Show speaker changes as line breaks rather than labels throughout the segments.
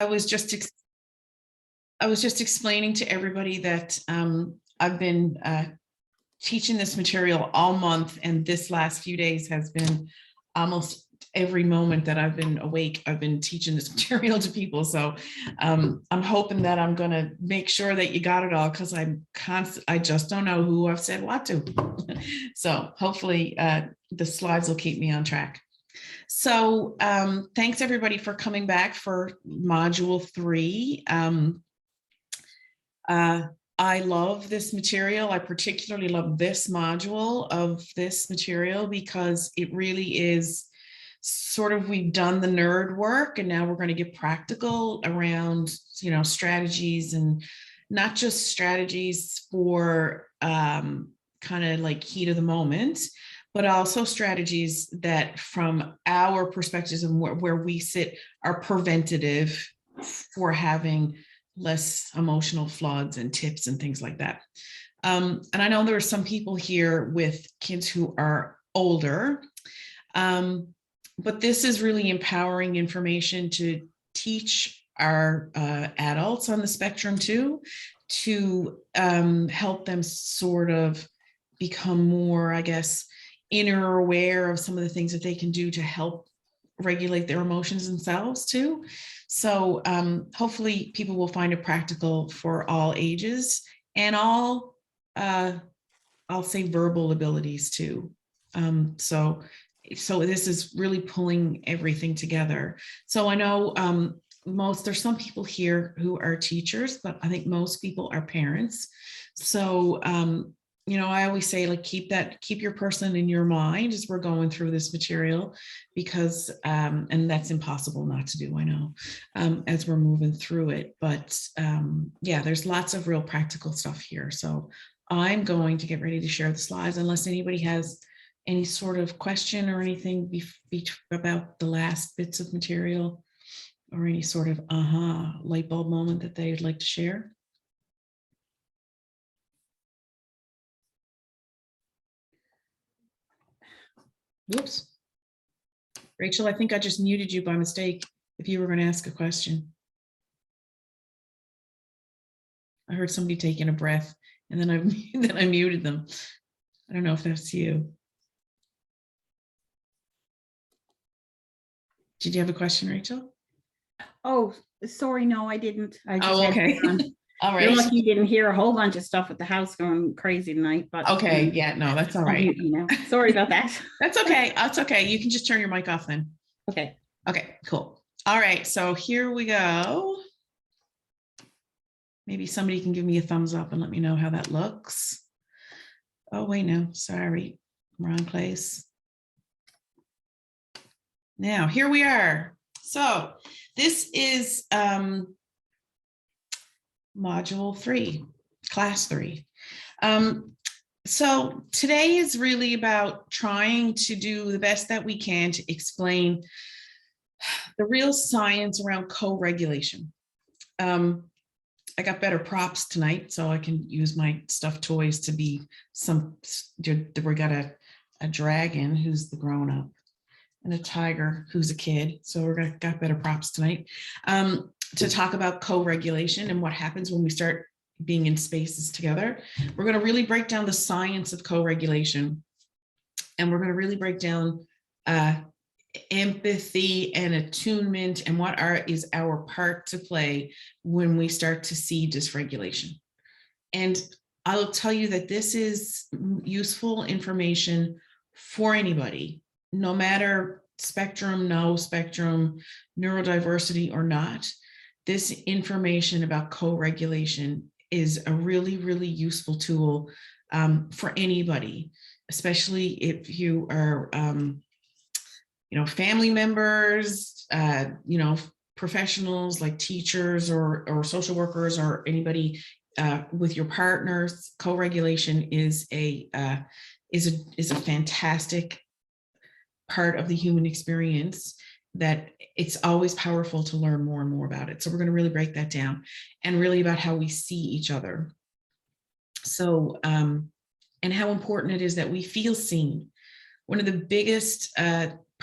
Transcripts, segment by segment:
I was just explaining to everybody that I've been teaching this material all month, and this last few days has been almost every moment that I've been awake, I've been teaching this material to people. So I'm hoping that I'm going to make sure that you got it all, because I just don't know who I've said what to. So hopefully the slides will keep me on track. So thanks everybody for coming back for module 3. I love this material. I particularly love this module of this material because it really is sort of, we've done the nerd work and now we're going to get practical around, you know, strategies, and not just strategies for kind of like heat of the moment, but also strategies that from our perspectives and where we sit are preventative for having less emotional floods and tips and things like that. And I know there are some people here with kids who are older, but this is really empowering information to teach our adults on the spectrum too, to help them sort of become more, I guess, inner aware of some of the things that they can do to help regulate their emotions themselves too. So hopefully people will find it practical for all ages and all, I'll say, verbal abilities too. So this is really pulling everything together. So I know there's some people here who are teachers, but I think most people are parents. So you know, I always say, like, keep your person in your mind as we're going through this material, because and that's impossible not to do, I know, as we're moving through it. But yeah, there's lots of real practical stuff here. So I'm going to get ready to share the slides, unless anybody has any sort of question or anything about the last bits of material, or any sort of light bulb moment that they'd like to share. Whoops. Rachel, I think I just muted you by mistake if you were going to ask a question. I heard somebody taking a breath, and then I muted them. I don't know if that's you. Did you have a question, Rachel?
Oh, sorry, no, I didn't.
Okay. All right.
You're lucky you didn't hear a whole bunch of stuff with the house going crazy tonight. But
okay, yeah, no, that's all right.
Sorry about that.
That's okay. That's okay. You can just turn your mic off then.
Okay.
Okay, cool. All right, so here we go. Maybe somebody can give me a thumbs up and let me know how that looks. Oh, wait, no, sorry, wrong place. Now, here we are. So this is module 3, class 3. So today is really about trying to do the best that we can to explain the real science around co-regulation. I got better props tonight, so I can use my stuffed toys to be we got a dragon who's the grown-up and a tiger who's a kid. So got better props tonight to talk about co-regulation and what happens when we start being in spaces together. We're going to really break down the science of co-regulation, and we're going to really break down empathy and attunement and what is our part to play when we start to see dysregulation. And I'll tell you that this is useful information for anybody, no matter spectrum, no spectrum, neurodiversity or not. This information about co-regulation is a really, really useful tool for anybody, especially if you are you know, family members, you know, professionals like teachers or social workers, or anybody with your partners. Co-regulation is a fantastic part of the human experience that it's always powerful to learn more and more about it. So we're going to really break that down, and really about how we see each other. So and how important it is that we feel seen. One of the biggest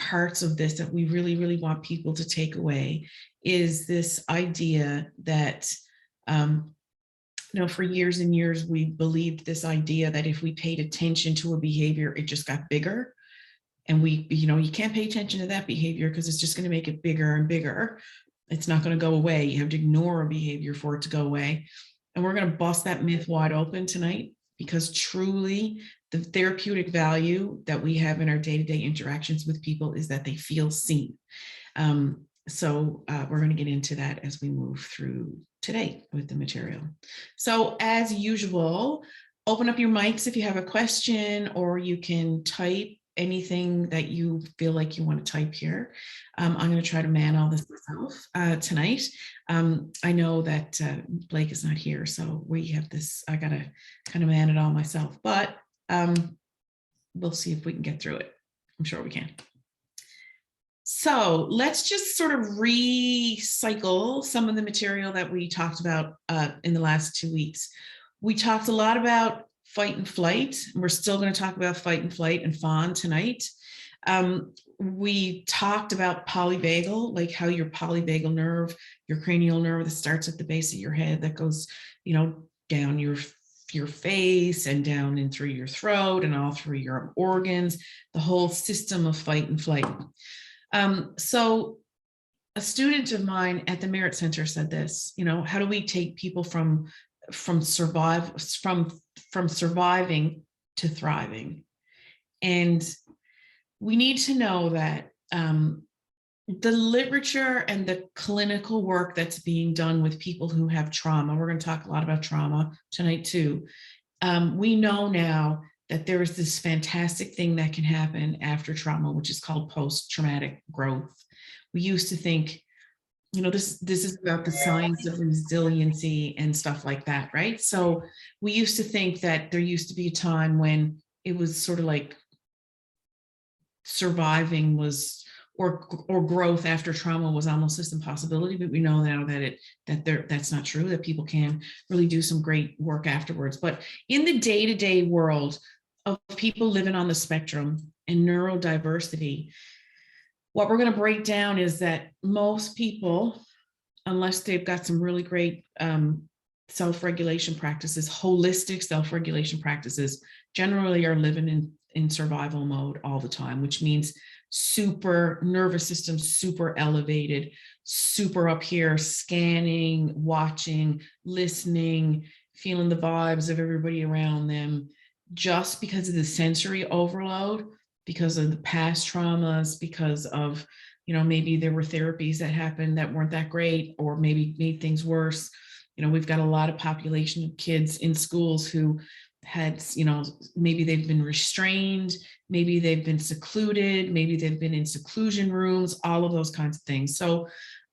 parts of this that we really, really want people to take away is this idea that, for years and years, we believed this idea that if we paid attention to a behavior, it just got bigger. And you can't pay attention to that behavior because it's just going to make it bigger and bigger. It's not going to go away. You have to ignore a behavior for it to go away. And we're going to bust that myth wide open tonight, because truly the therapeutic value that we have in our day-to-day interactions with people is that they feel seen. So we're going to get into that as we move through today with the material. So as usual, open up your mics if you have a question, or you can type anything that you feel like you want to type here. I'm going to try to man all this myself tonight. I know that Blake is not here, so we have this, I got to kind of man it all myself, but we'll see if we can get through it. I'm sure we can. So let's just sort of recycle some of the material that we talked about in the last 2 weeks. We talked a lot about fight and flight. We're still going to talk about fight and flight and fawn tonight. We talked about polyvagal, like how your polyvagal nerve, your cranial nerve that starts at the base of your head, that goes, down your face and down in through your throat and all through your organs, the whole system of fight and flight. So a student of mine at the Merit Center said this, how do we take people from surviving to thriving? And we need to know that the literature and the clinical work that's being done with people who have trauma, we're going to talk a lot about trauma tonight too. We know now that there is this fantastic thing that can happen after trauma, which is called post-traumatic growth. We used to think, this is about the science of resiliency and stuff like that, right? So we used to think that there used to be a time when it was sort of like surviving was, or growth after trauma was almost this impossibility, but we know now that that's not true, that people can really do some great work afterwards. But in the day-to-day world of people living on the spectrum and neurodiversity, what we're going to break down is that most people, unless they've got some really great self-regulation practices, holistic self-regulation practices, generally are living in survival mode all the time, which means super nervous system, super elevated, super up here, scanning, watching, listening, feeling the vibes of everybody around them, just because of the sensory overload, because of the past traumas, because of, maybe there were therapies that happened that weren't that great, or maybe made things worse. We've got a lot of population of kids in schools who had, maybe they've been restrained, maybe they've been secluded, maybe they've been in seclusion rooms, all of those kinds of things. So,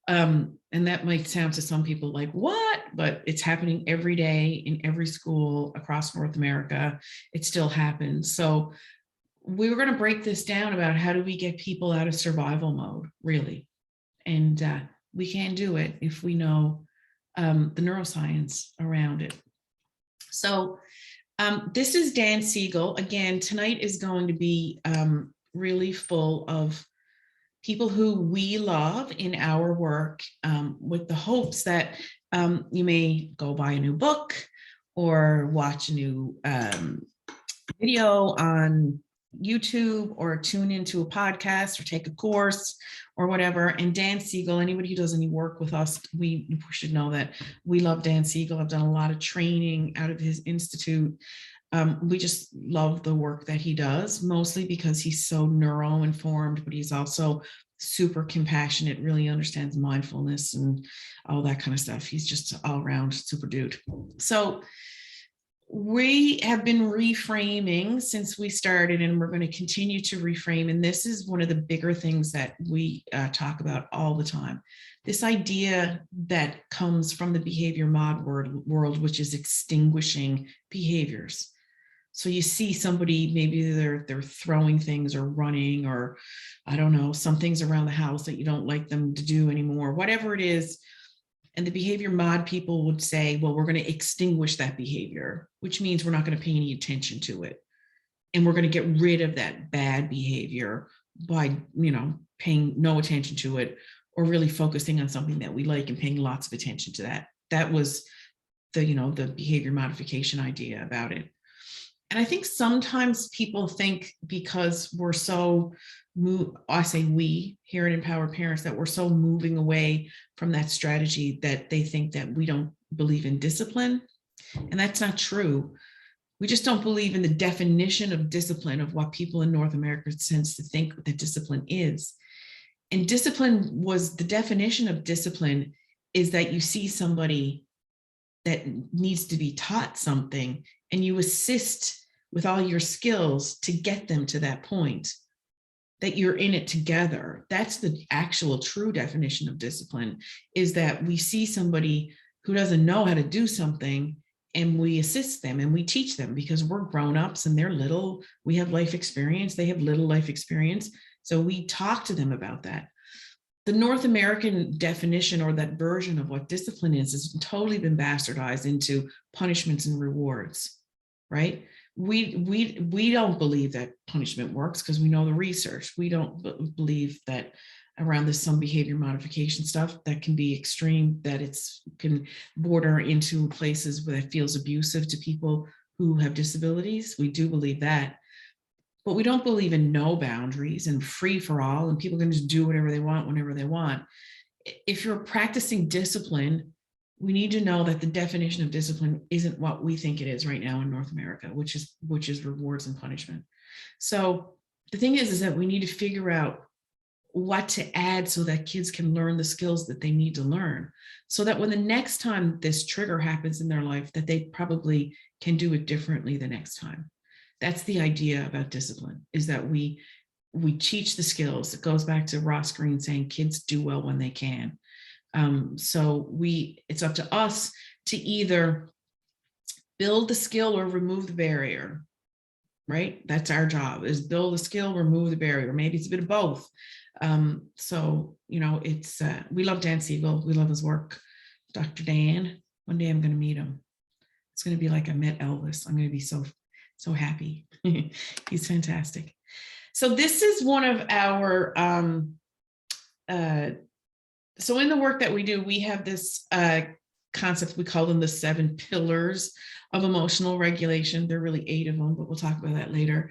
and that might sound to some people like, what? But it's happening every day in every school across North America. It still happens. So we were going to break this down about how do we get people out of survival mode, really. And we can do it if we know the neuroscience around it. So this is Dan Siegel. Again, tonight is going to be really full of people who we love in our work, with the hopes that you may go buy a new book or watch a new video on YouTube, or tune into a podcast, or take a course or whatever. And Dan Siegel, anybody who does any work with us, we should know that we love Dan Siegel. I've done a lot of training out of his institute. We just love the work that he does, mostly because he's so neuro-informed, but he's also super compassionate, really understands mindfulness and all that kind of stuff. He's just all around super dude. So we have been reframing since we started, and we're going to continue to reframe. And this is one of the bigger things that we talk about all the time. This idea that comes from the behavior mod world, which is extinguishing behaviors. So you see somebody, maybe they're throwing things or running, or I don't know, some things around the house that you don't like them to do anymore, whatever it is. And the behavior mod people would say, well, we're going to extinguish that behavior, which means we're not going to pay any attention to it. And we're going to get rid of that bad behavior by, paying no attention to it, or really focusing on something that we like and paying lots of attention to that. That was the behavior modification idea about it. And I think sometimes people think because we're so I say we here at Empowered Parents, that we're so moving away from that strategy that they think that we don't believe in discipline. And that's not true. We just don't believe in the definition of discipline, of what people in North America tends to think that discipline is. And the definition of discipline is that you see somebody that needs to be taught something and you assist with all your skills to get them to that point, that you're in it together. That's the actual true definition of discipline, is that we see somebody who doesn't know how to do something and we assist them and we teach them, because we're grown-ups and they're little. We have life experience, they have little life experience. So we talk to them about that. The North American definition, or that version of what discipline is totally been bastardized into punishments and rewards, right? We don't believe that punishment works because we know the research. We don't believe that around this some behavior modification stuff that can be extreme, that can border into places where it feels abusive to people who have disabilities. We do believe that. But we don't believe in no boundaries and free for all, and people can just do whatever they want whenever they want. If you're practicing discipline, we need to know that the definition of discipline isn't what we think it is right now in North America, which is rewards and punishment. So the thing is that we need to figure out what to add so that kids can learn the skills that they need to learn, so that when the next time this trigger happens in their life, that they probably can do it differently the next time. That's the idea about discipline, is that we teach the skills. It goes back to Ross Greene saying kids do well when they can. So it's up to us to either build the skill or remove the barrier, right? That's our job, is build the skill, remove the barrier. Maybe it's a bit of both. So, it's, we love Dan Siegel. We love his work. Dr. Dan, one day I'm going to meet him. It's going to be like I met Elvis. I'm going to be so happy. He's fantastic. So this is one of our, so in the work that we do, we have this concept, we call them the 7 pillars of emotional regulation. There are really 8 of them, but we'll talk about that later,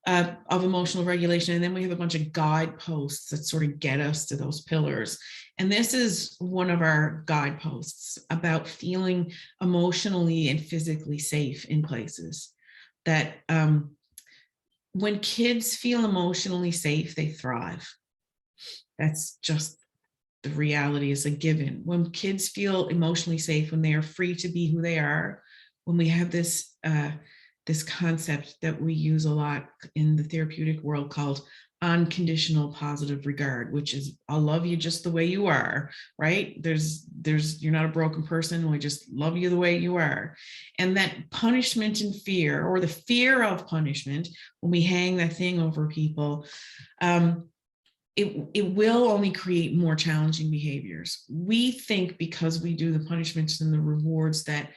of emotional regulation. And then we have a bunch of guideposts that sort of get us to those pillars. And this is one of our guideposts about feeling emotionally and physically safe in places. That when kids feel emotionally safe, they thrive. That's just the reality, is a given. When kids feel emotionally safe, when they are free to be who they are, when we have this concept that we use a lot in the therapeutic world called unconditional positive regard, which is, I'll love you just the way you are, right? You're not a broken person. We just love you the way you are. And that punishment and fear, or the fear of punishment, when we hang that thing over people, it will only create more challenging behaviors. We think because we do the punishments and the rewards that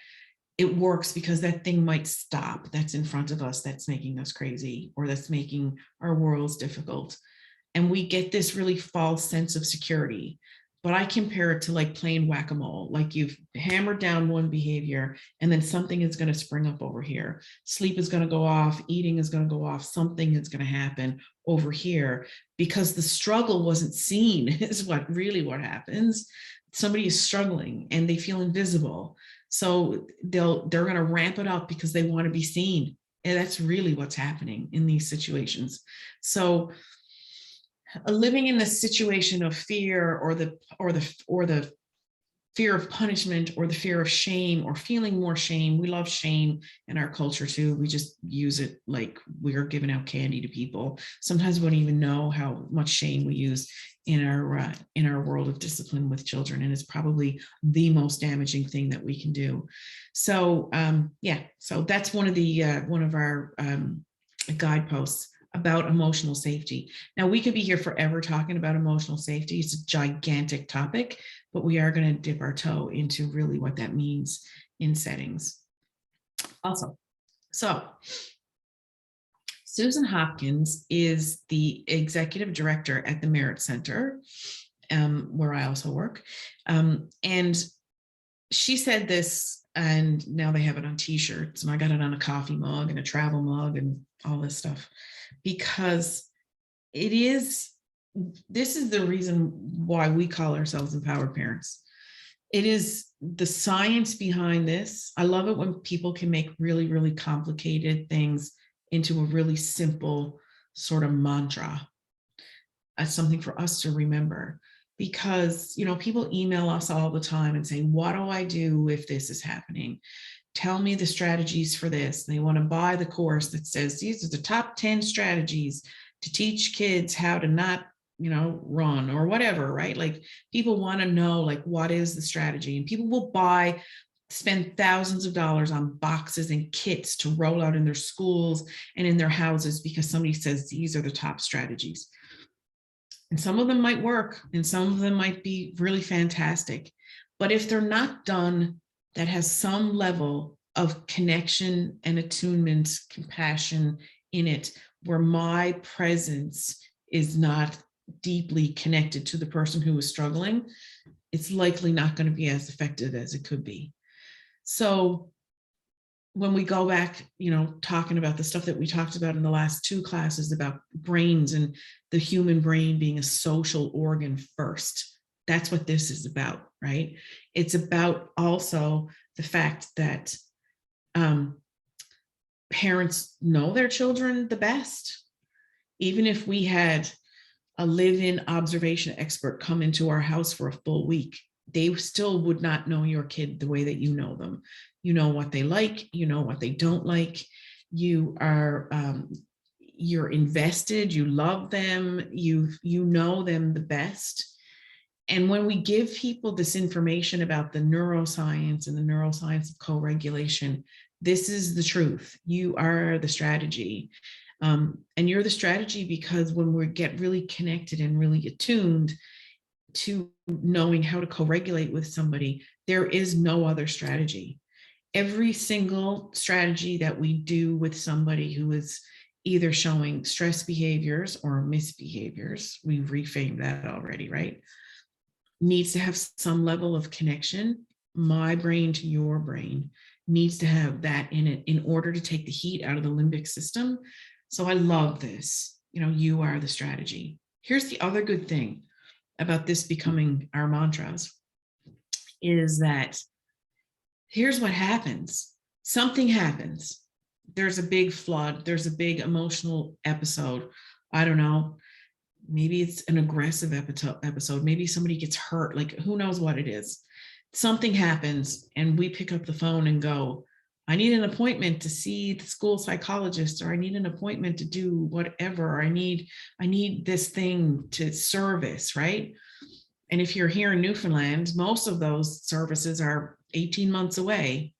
it works, because that thing might stop, that's in front of us, that's making us crazy, or that's making our worlds difficult. And we get this really false sense of security. But I compare it to like playing whack-a-mole. Like you've hammered down one behavior and then something is going to spring up over here. Sleep is going to go off, eating is going to go off, something is going to happen over here, because the struggle wasn't seen is what happens. Somebody is struggling and they feel invisible. So they're going to ramp it up because they want to be seen. And that's really what's happening in these situations. So living in the situation of fear, or the fear of punishment, or the fear of shame, or feeling more shame. We love shame in our culture too. We just use it like we're giving out candy to people. Sometimes we don't even know how much shame we use in our world of discipline with children, and it's probably the most damaging thing that we can do. So so that's one of our guideposts about emotional safety. Now, we could be here forever talking about emotional safety. It's a gigantic topic, but we are going to dip our toe into really what that means in settings. Also, so Susan Hopkins is the executive director at the Merit Center, where I also work. And she said this, and now they have it on t-shirts, and I got it on a coffee mug and a travel mug and all this stuff, because this is the reason why we call ourselves empowered parents. It is the science behind this. I love it when people can make really, really complicated things into a really simple sort of mantra, as something for us to remember. Because, people email us all the time and say, what do I do if this is happening? Tell me the strategies for this. And they want to buy the course that says these are the top 10 strategies to teach kids how to not, run or whatever, right? Like, people want to know, like, what is the strategy? And people will spend thousands of dollars on boxes and kits to roll out in their schools and in their houses because somebody says these are the top strategies. And some of them might work and some of them might be really fantastic. But if they're not done, that has some level of connection and attunement, compassion in it, where my presence is not deeply connected to the person who is struggling, it's likely not going to be as effective as it could be. So when we go back, talking about the stuff that we talked about in the last two classes about brains and the human brain being a social organ first, that's what this is about, right? It's about also the fact that parents know their children the best. Even if we had a live-in observation expert come into our house for a full week, they still would not know your kid the way that you know them. You know what they like, you know what they don't like. You're invested, you love them, you know them the best. And when we give people this information about the neuroscience and the neuroscience of co-regulation, this is the truth. You are the strategy. And you're the strategy because when we get really connected and really attuned to knowing how to co-regulate with somebody, there is no other strategy. Every single strategy that we do with somebody who is either showing stress behaviors or misbehaviors, we've reframed that already, right? Needs to have some level of connection. My brain to your brain needs to have that in it in order to take the heat out of the limbic system. So I love this. You are the strategy. Here's the other good thing about this becoming our mantras is that here's what happens. Something happens. There's a big flood. There's a big emotional episode. I don't know. Maybe it's an aggressive episode. Maybe somebody gets hurt. Like, who knows what it is? Something happens and we pick up the phone and go, I need an appointment to see the school psychologist, or I need an appointment to do whatever. Or I need this thing to service, right? And if you're here in Newfoundland, most of those services are 18 months away,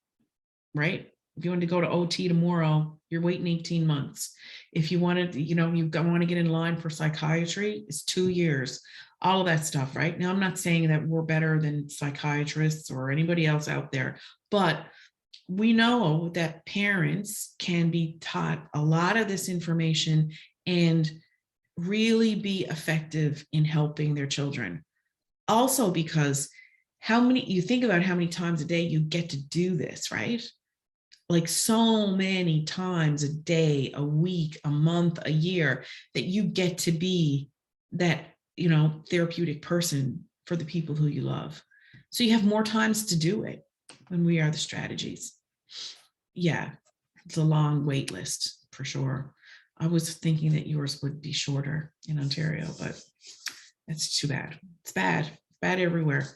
right? If you want to go to OT tomorrow, you're waiting 18 months. If you wanted, you want to get in line for psychiatry, it's 2 years, all of that stuff, right? Now, I'm not saying that we're better than psychiatrists or anybody else out there, but we know that parents can be taught a lot of this information and really be effective in helping their children. Also, because you think about how many times a day you get to do this, right? Like, so many times a day, a week, a month, a year, that you get to be that, therapeutic person for the people who you love. So you have more times to do it when we are the strategies. Yeah, it's a long wait list for sure. I was thinking that yours would be shorter in Ontario, but that's too bad. It's bad everywhere,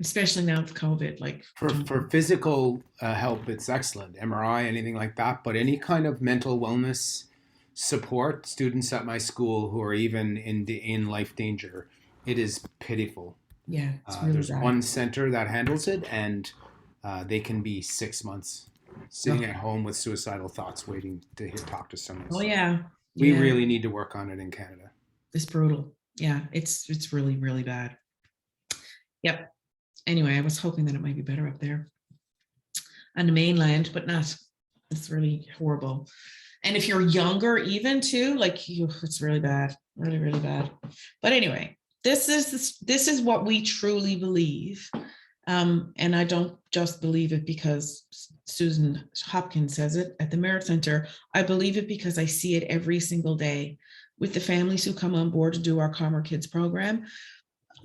especially now with COVID. Like,
For physical help, it's excellent. MRI, anything like that. But any kind of mental wellness support, students at my school who are even in life danger, it is pitiful.
yeah, it's really
There's
bad.
one center that handles it, and they can be 6 months sitting
Ugh.
at home with suicidal thoughts, waiting to talk to someone.
Oh
So
yeah,
we
yeah,
really need to work on it in Canada.
it's brutal. Yeah, it's really, really bad. Yep. Anyway, I was hoping that it might be better up there on the mainland, but not. It's really horrible. And if you're younger, even too, like you, it's really bad, really, really bad. But anyway, this is what we truly believe. And I don't just believe it because Susan Hopkins says it at the Merit Center. I believe it because I see it every single day with the families who come on board to do our Calmer Kids program.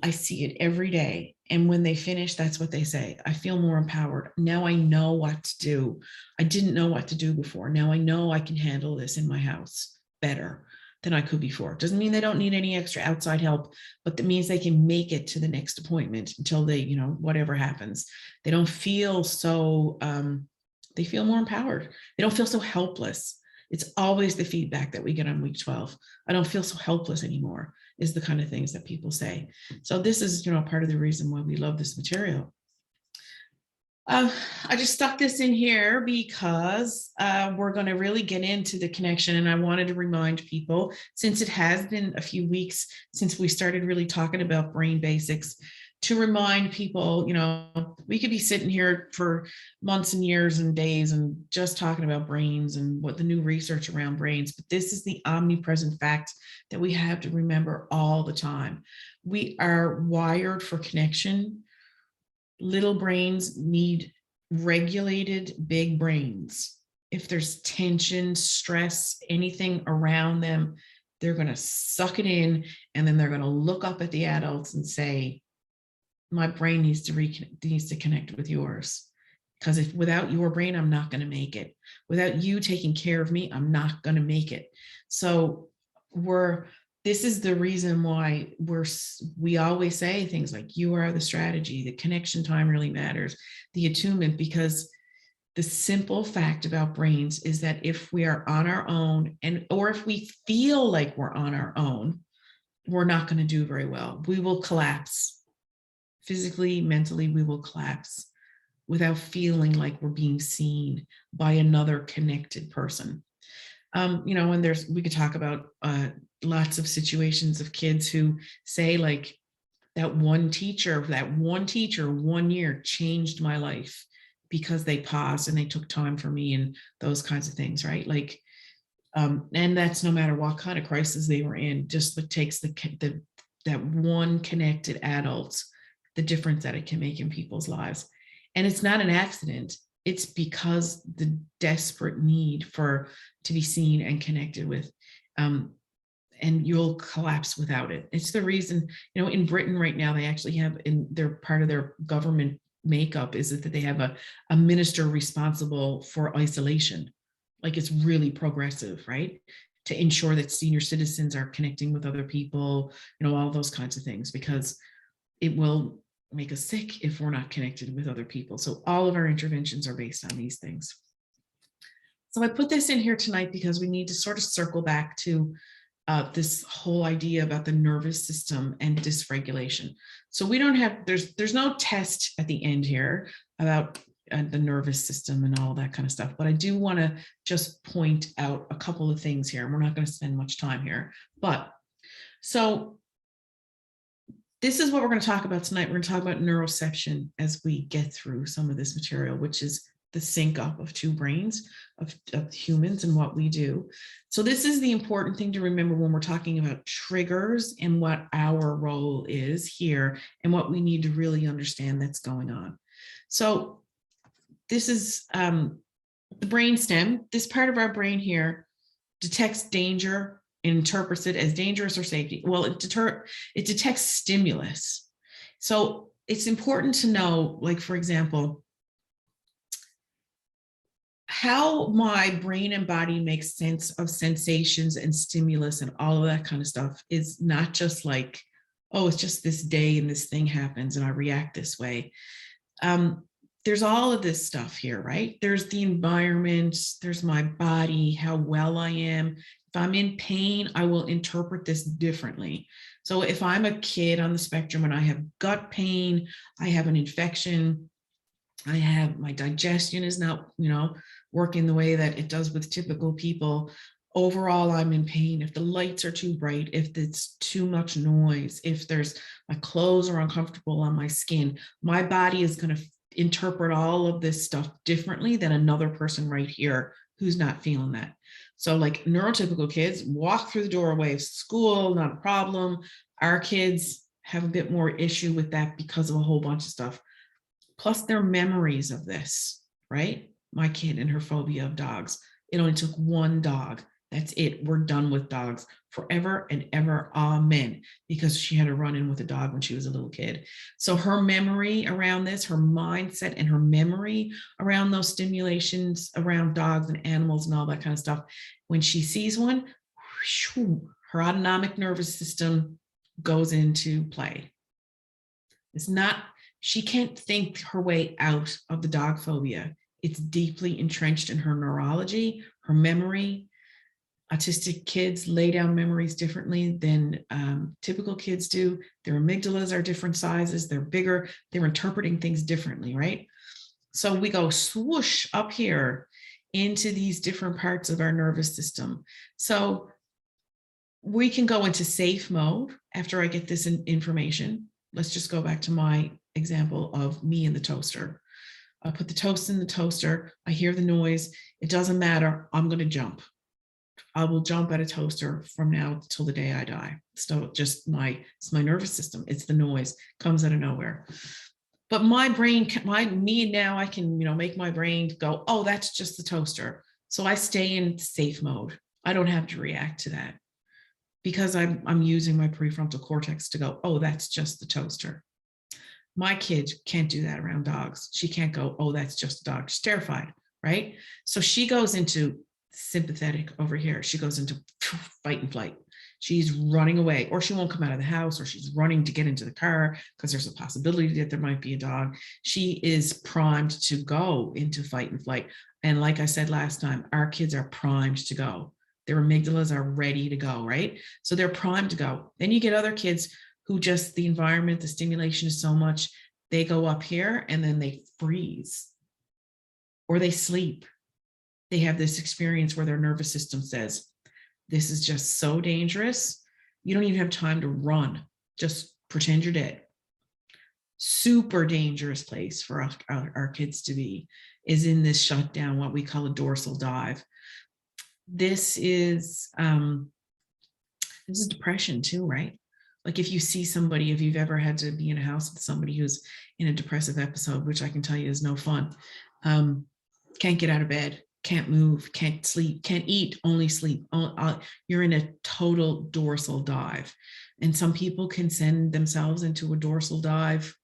I see it every day. And when they finish, that's what they say. I feel more empowered. Now I know what to do. I didn't know what to do before. Now I know I can handle this in my house better than I could before. Doesn't mean they don't need any extra outside help, but that means they can make it to the next appointment until they, whatever happens. They don't feel so, they feel more empowered. They don't feel so helpless. It's always the feedback that we get on week 12. I don't feel so helpless anymore, is the kind of things that people say. So this is, part of the reason why we love this material. I just stuck this in here because we're going to really get into the connection. And I wanted to remind people, since it has been a few weeks since we started really talking about brain basics, to remind people, we could be sitting here for months and years and days and just talking about brains and what the new research around brains, but this is the omnipresent fact that we have to remember all the time. We are wired for connection. Little brains need regulated big brains. If there's tension, stress, anything around them, they're going to suck it in, and then they're going to look up at the adults and say, my brain needs to connect with yours, because if without your brain, I'm not going to make it. Without you taking care of me, I'm not going to make it. So this is the reason why we always say things like, you are the strategy, the connection time really matters, the attunement, because the simple fact about brains is that if we are on our own, or if we feel like we're on our own, we're not going to do very well. We will collapse. Physically, mentally, we will collapse without feeling like we're being seen by another connected person. And we could talk about lots of situations of kids who say, like, that one teacher 1 year changed my life because they paused and they took time for me, and those kinds of things, right? Like, and that's no matter what kind of crisis they were in. Just what takes that one connected adult, the difference that it can make in people's lives. And it's not an accident. It's because the desperate need to be seen and connected with, and you'll collapse without it. It's the reason, in Britain right now, they actually have, in their part of their government makeup is that they have a minister responsible for isolation. Like, it's really progressive, right? To ensure that senior citizens are connecting with other people, all those kinds of things, because it will make us sick if we're not connected with other people. So all of our interventions are based on these things. So I put this in here tonight because we need to sort of circle back to this whole idea about the nervous system and dysregulation. So we don't have, there's no test at the end here about the nervous system and all that kind of stuff, but I do want to just point out a couple of things here. We're not going to spend much time here, but so this is what we're going to talk about tonight. We're going to talk about neuroception as we get through some of this material, which is the sync up of two brains of humans and what we do. So this is the important thing to remember when we're talking about triggers and what our role is here and what we need to really understand that's going on. So this is the brainstem. This part of our brain here detects danger and interprets it as dangerous or safety. Well, it detects stimulus. So it's important to know, like, for example, how my brain and body makes sense of sensations and stimulus and all of that kind of stuff is not just like, oh, it's just this day and this thing happens and I react this way. There's all of this stuff here, right? There's the environment, there's my body, how well I am. If I'm in pain, I will interpret this differently. So if I'm a kid on the spectrum and I have gut pain, I have an infection, I have my digestion is not, working the way that it does with typical people. Overall, I'm in pain. If the lights are too bright, if it's too much noise, if my clothes are uncomfortable on my skin, my body is going to interpret all of this stuff differently than another person right here who's not feeling that. So like neurotypical kids walk through the doorway of school, not a problem. Our kids have a bit more issue with that because of a whole bunch of stuff. Plus their memories of this, right? My kid and her phobia of dogs. It only took one dog. That's it. We're done with dogs forever and ever. Amen. Because she had a run in with a dog when she was a little kid. So her memory around this, her mindset and her memory around those stimulations around dogs and animals and all that kind of stuff, when she sees one, her autonomic nervous system goes into play. It's not, she can't think her way out of the dog phobia. It's deeply entrenched in her neurology, her memory. Autistic kids lay down memories differently than typical kids do. Their amygdalas are different sizes. They're bigger. They're interpreting things differently, right? So we go swoosh up here into these different parts of our nervous system. So we can go into safe mode after I get this information. Let's just go back to my example of me and the toaster. I put the toast in the toaster. I hear the noise. It doesn't matter. I'm going to jump. I will jump at a toaster from now till the day I die. So just it's my nervous system. It's the noise, comes out of nowhere. But my brain, now I can, make my brain go, oh, that's just the toaster. So I stay in safe mode. I don't have to react to that because I'm using my prefrontal cortex to go, oh, that's just the toaster. My kid can't do that around dogs. She can't go, oh, that's just a dog. She's terrified, right? So she goes into sympathetic over here. She goes into fight and flight. She's running away, or she won't come out of the house, or she's running to get into the car because there's a possibility that there might be a dog. She is primed to go into fight and flight. And like I said last time, our kids are primed to go. Their amygdalas are ready to go, right? So they're primed to go. Then you get other kids who just the environment, the stimulation is so much, they go up here and then they freeze or they sleep. They have this experience where their nervous system says, this is just so dangerous. You don't even have time to run. Just pretend you're dead. Super dangerous place for our kids to be is in this shutdown, what we call a dorsal dive. This is depression too, right? Like if you see somebody, if you've ever had to be in a house with somebody who's in a depressive episode, which I can tell you is no fun, can't get out of bed, can't move, can't sleep, can't eat, only sleep. You're in a total dorsal dive. And some people can send themselves into a dorsal dive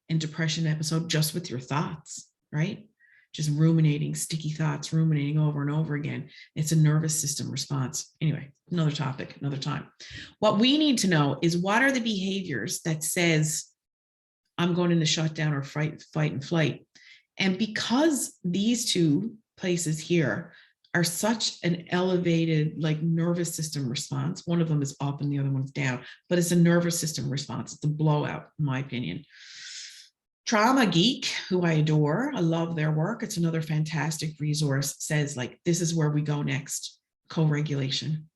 and depression episode just with your thoughts, right? Just ruminating, sticky thoughts, ruminating over and over again. It's a nervous system response. Anyway, another topic, another time. What we need to know is what are the behaviors that says I'm going into shutdown or fight and flight. And because these two places here are such an elevated like nervous system response, one of them is up and the other one's down, but it's a nervous system response. It's a blowout, in my opinion. Trauma Geek, who I adore, I love their work. It's another fantastic resource, says like, this is where we go next, co-regulation.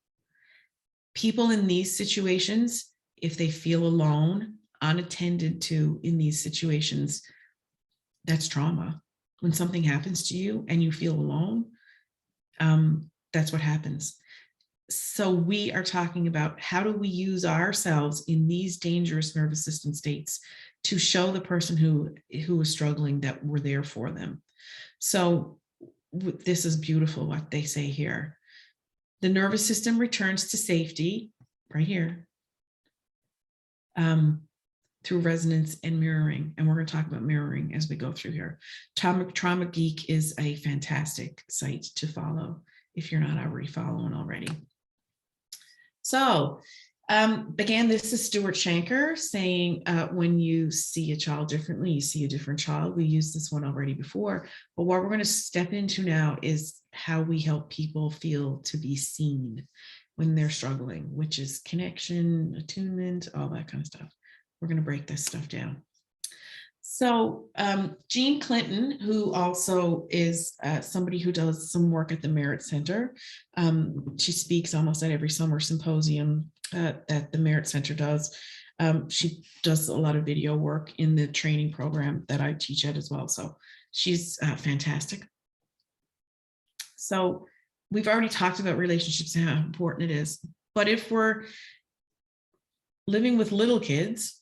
People in these situations, if they feel alone, unattended to in these situations, that's trauma. When something happens to you and you feel alone, that's what happens. So we are talking about how do we use ourselves in these dangerous nervous system states to show the person who is struggling that we're there for them. So this is beautiful what they say here. The nervous system returns to safety right here through resonance and mirroring. And we're going to talk about mirroring as we go through here. Trauma Geek is a fantastic site to follow if you're not already following already. So again, this is Stuart Shanker saying when you see a child differently, you see a different child. We used this one already before, but what we're going to step into now is how we help people feel to be seen when they're struggling, which is connection, attunement, all that kind of stuff. We're going to break this stuff down. So Jean Clinton, who also is somebody who does some work at the Merit Center, she speaks almost at every summer symposium that the Merit Center does. She does a lot of video work in the training program that I teach at as well. So she's fantastic. So we've already talked about relationships and how important it is. But if we're living with little kids,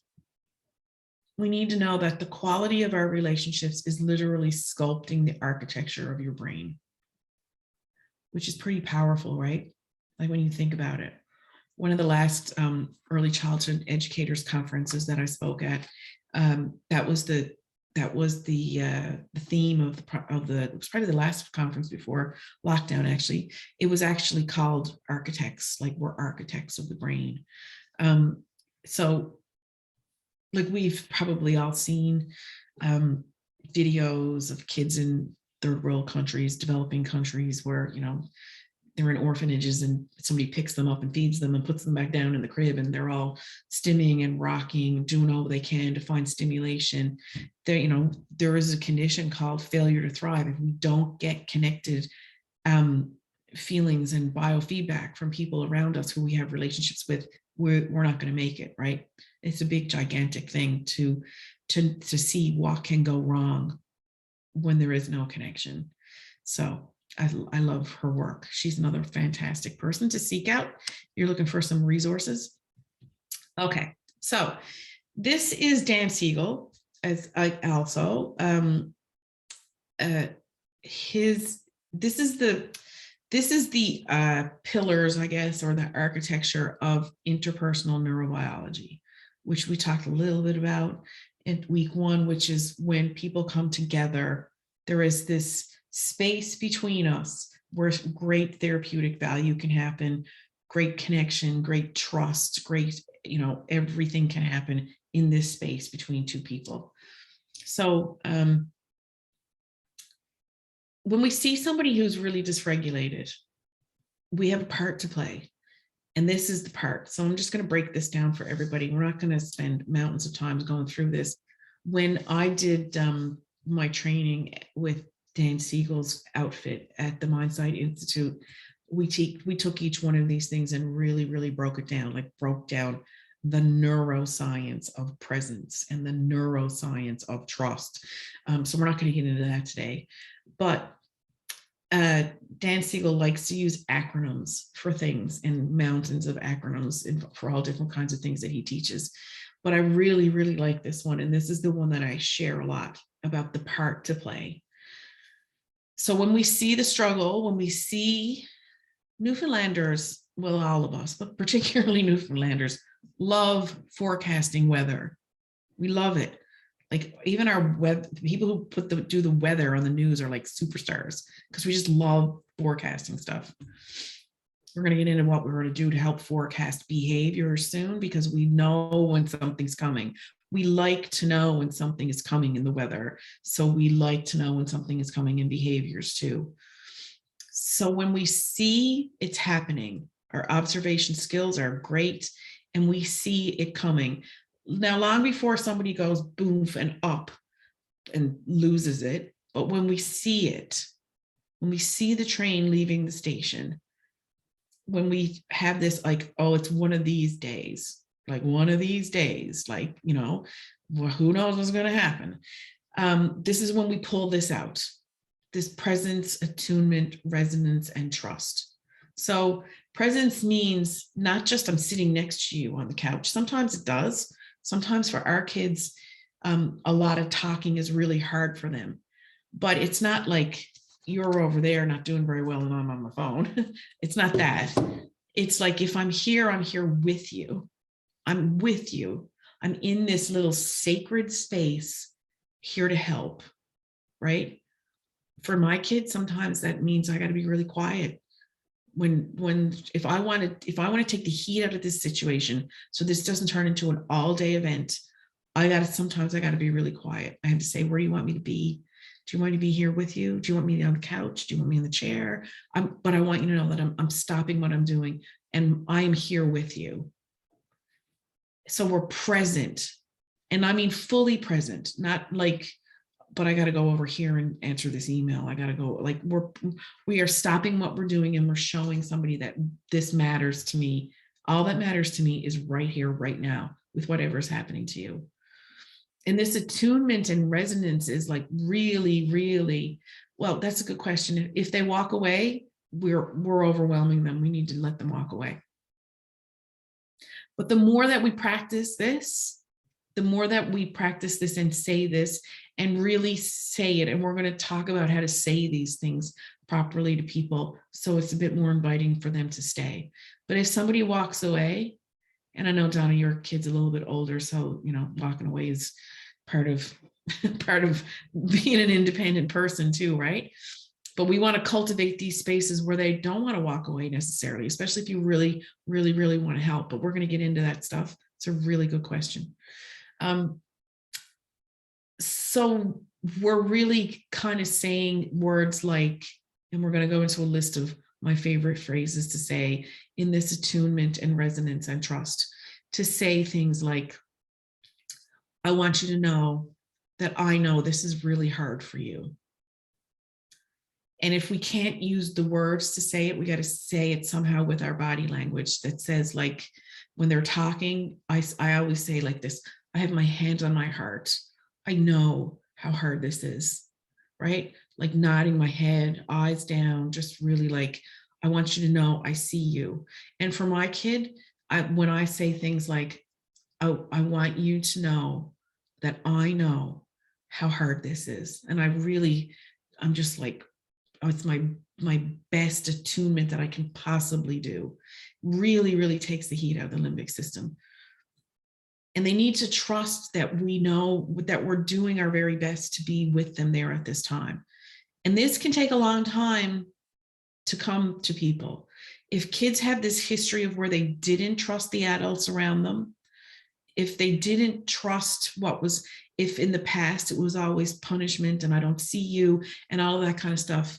we need to know that the quality of our relationships is literally sculpting the architecture of your brain, which is pretty powerful, right? Like when you think about it. One of the last early childhood educators conferences that I spoke at, that was the theme of it was probably the last conference before lockdown. Actually, it was actually called Architects, like we're architects of the brain. So like we've probably all seen videos of kids in third world countries, developing countries, where, you know, they're in orphanages and somebody picks them up and feeds them and puts them back down in the crib, and they're all stimming and rocking, doing all they can to find stimulation. There, you know, there is a condition called failure to thrive. If we don't get connected feelings and biofeedback from people around us who we have relationships with, we're not going to make it, right? It's a big, gigantic thing to see what can go wrong when there is no connection. So I love her work. She's another fantastic person to seek out. You're looking for some resources. Okay, so this is Dan Siegel, as I also this is the pillars, I guess, or the architecture of interpersonal neurobiology, which we talked a little bit about in week 1, which is when people come together, there is this space between us where great therapeutic value can happen, great connection, great trust, great, you know, everything can happen in this space between two people. So when we see somebody who's really dysregulated, we have a part to play. And this is the part. So I'm just going to break this down for everybody. We're not going to spend mountains of time going through this. When I did my training with Dan Siegel's outfit at the Mindsight Institute, we took each one of these things and really, really broke it down, like broke down the neuroscience of presence and the neuroscience of trust. So we're not going to get into that today. But Dan Siegel likes to use acronyms for things, and mountains of acronyms for all different kinds of things that he teaches. But I really, really like this one. And this is the one that I share a lot about, the part to play. So when we see the struggle, when we see Newfoundlanders, well, all of us, but particularly Newfoundlanders, love forecasting weather. We love it. Like even our people who do the weather on the news are like superstars, because we just love forecasting stuff. We're going to get into what we're going to do to help forecast behavior soon, because we know when something's coming. We like to know when something is coming in the weather. So we like to know when something is coming in behaviors too. So when we see it's happening, our observation skills are great and we see it coming. Now, long before somebody goes boom and up and loses it, but when we see it, when we see the train leaving the station, when we have this like, oh, it's one of these days, like one of these days, like, you know, well, who knows what's going to happen. This is when we pull this out, this presence, attunement, resonance, and trust. So presence means not just I'm sitting next to you on the couch. Sometimes it does. Sometimes for our kids, a lot of talking is really hard for them. But it's not like you're over there not doing very well and I'm on my phone. It's not that. It's like, if I'm here with you. I'm with you. I'm in this little sacred space here to help, right? For my kids, sometimes that means I got to be really quiet. If I want to take the heat out of this situation, so this doesn't turn into an all-day event, sometimes I got to be really quiet. I have to say, where do you want me to be? Do you want me to be here with you? Do you want me on the couch? Do you want me in the chair? But I want you to know that I'm stopping what I'm doing and I am here with you. So we're present, and I mean fully present, not like, but I got to go over here and answer this email. I got to go, like we are stopping what we're doing and we're showing somebody that this matters to me. All that matters to me is right here, right now, with whatever's happening to you. And this attunement and resonance is like really, really, well, that's a good question. If they walk away, we're overwhelming them. We need to let them walk away. But the more that we practice this, the more that we practice this and say this and really say it, and we're going to talk about how to say these things properly to people so it's a bit more inviting for them to stay. But if somebody walks away, and I know, Donna, your kid's a little bit older, so, you know, walking away is part of being an independent person too, right? But we want to cultivate these spaces where they don't want to walk away necessarily, especially if you really, really, really want to help. But we're going to get into that stuff. It's a really good question. So we're really kind of saying words like, and we're going to go into a list of my favorite phrases to say in this attunement and resonance and trust, to say things like, I want you to know that I know this is really hard for you. And if we can't use the words to say it, we got to say it somehow with our body language that says, like, when they're talking, I always say like this, I have my hand on my heart. I know how hard this is, right? Like nodding my head, eyes down, just really like, I want you to know I see you. And for my kid, when I say things like, oh, I want you to know that I know how hard this is. And I'm just like, oh, it's my best attunement that I can possibly do. Really, really takes the heat out of the limbic system. And they need to trust that we know that we're doing our very best to be with them there at this time. And this can take a long time to come to people. If kids have this history of where they didn't trust the adults around them, if they didn't trust if in the past it was always punishment and I don't see you and all of that kind of stuff,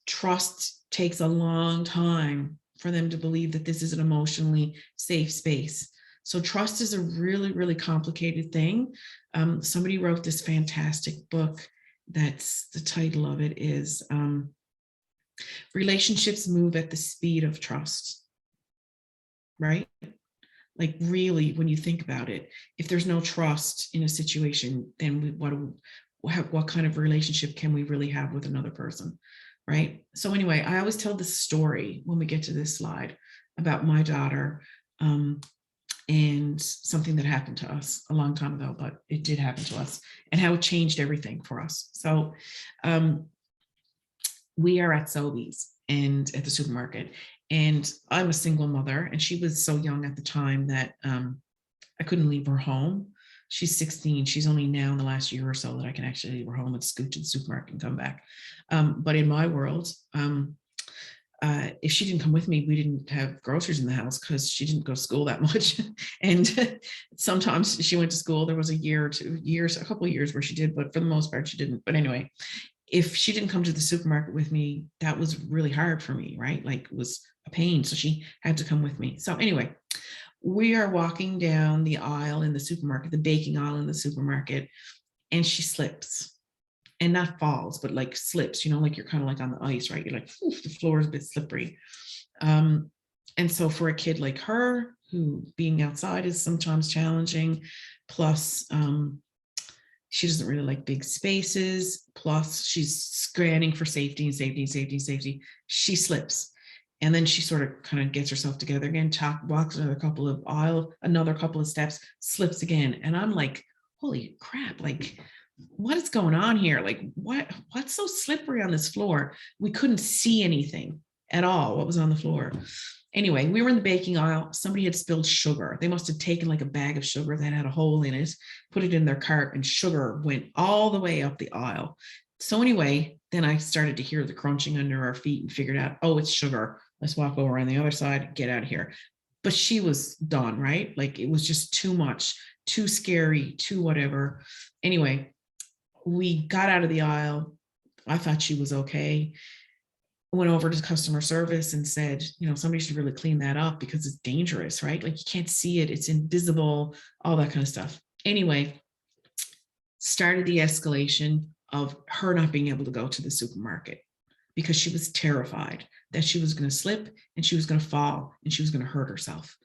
trust takes a long time for them to believe that this is an emotionally safe space. So trust is a really, really complicated thing. Somebody wrote this fantastic book. That's the title of it is Relationships Move at the Speed of Trust, right? Like really, when you think about it, if there's no trust in a situation, then what kind of relationship can we really have with another person, right? So anyway, I always tell this story when we get to this slide about my daughter and something that happened to us a long time ago, but it did happen to us and how it changed everything for us. So we are at Sobeys and at the supermarket, and I'm a single mother, and she was so young at the time that I couldn't leave her home. She's 16. She's only now in the last year or so that I can actually leave her home and scoot to the supermarket and come back. But in my world, if she didn't come with me, we didn't have groceries in the house because she didn't go to school that much. And sometimes she went to school. There was a year or 2 years, a couple of years where she did, but for the most part, she didn't. But anyway, if she didn't come to the supermarket with me, that was really hard for me, right? Like it was a pain. So she had to come with me. So anyway, we are walking down the aisle in the supermarket, the baking aisle in the supermarket, and she slips. And not falls, but like slips, like you're kind of like on the ice, right? You're like, the floor is a bit slippery. And so for a kid like her, who being outside is sometimes challenging, plus she doesn't really like big spaces, plus she's scanning for safety and safety and safety and safety, she slips. And then she sort of kind of gets herself together again, walks another couple of steps, slips again. And I'm like, holy crap, like, what is going on here? Like, what's so slippery on this floor? We couldn't see anything at all, what was on the floor. Anyway, we were in the baking aisle. Somebody had spilled sugar. They must have taken like a bag of sugar that had a hole in it, put it in their cart, and sugar went all the way up the aisle. So anyway, then I started to hear the crunching under our feet and figured out, oh, it's sugar. Let's walk over on the other side, get out of here. But she was done, right? Like it was just too much, too scary, too whatever. Anyway, we got out of the aisle. I thought she was okay. Went over to customer service and said, somebody should really clean that up because it's dangerous, right? Like you can't see it, it's invisible, all that kind of stuff. Anyway, started the escalation of her not being able to go to the supermarket because she was terrified that she was going to slip and she was going to fall and she was going to hurt herself.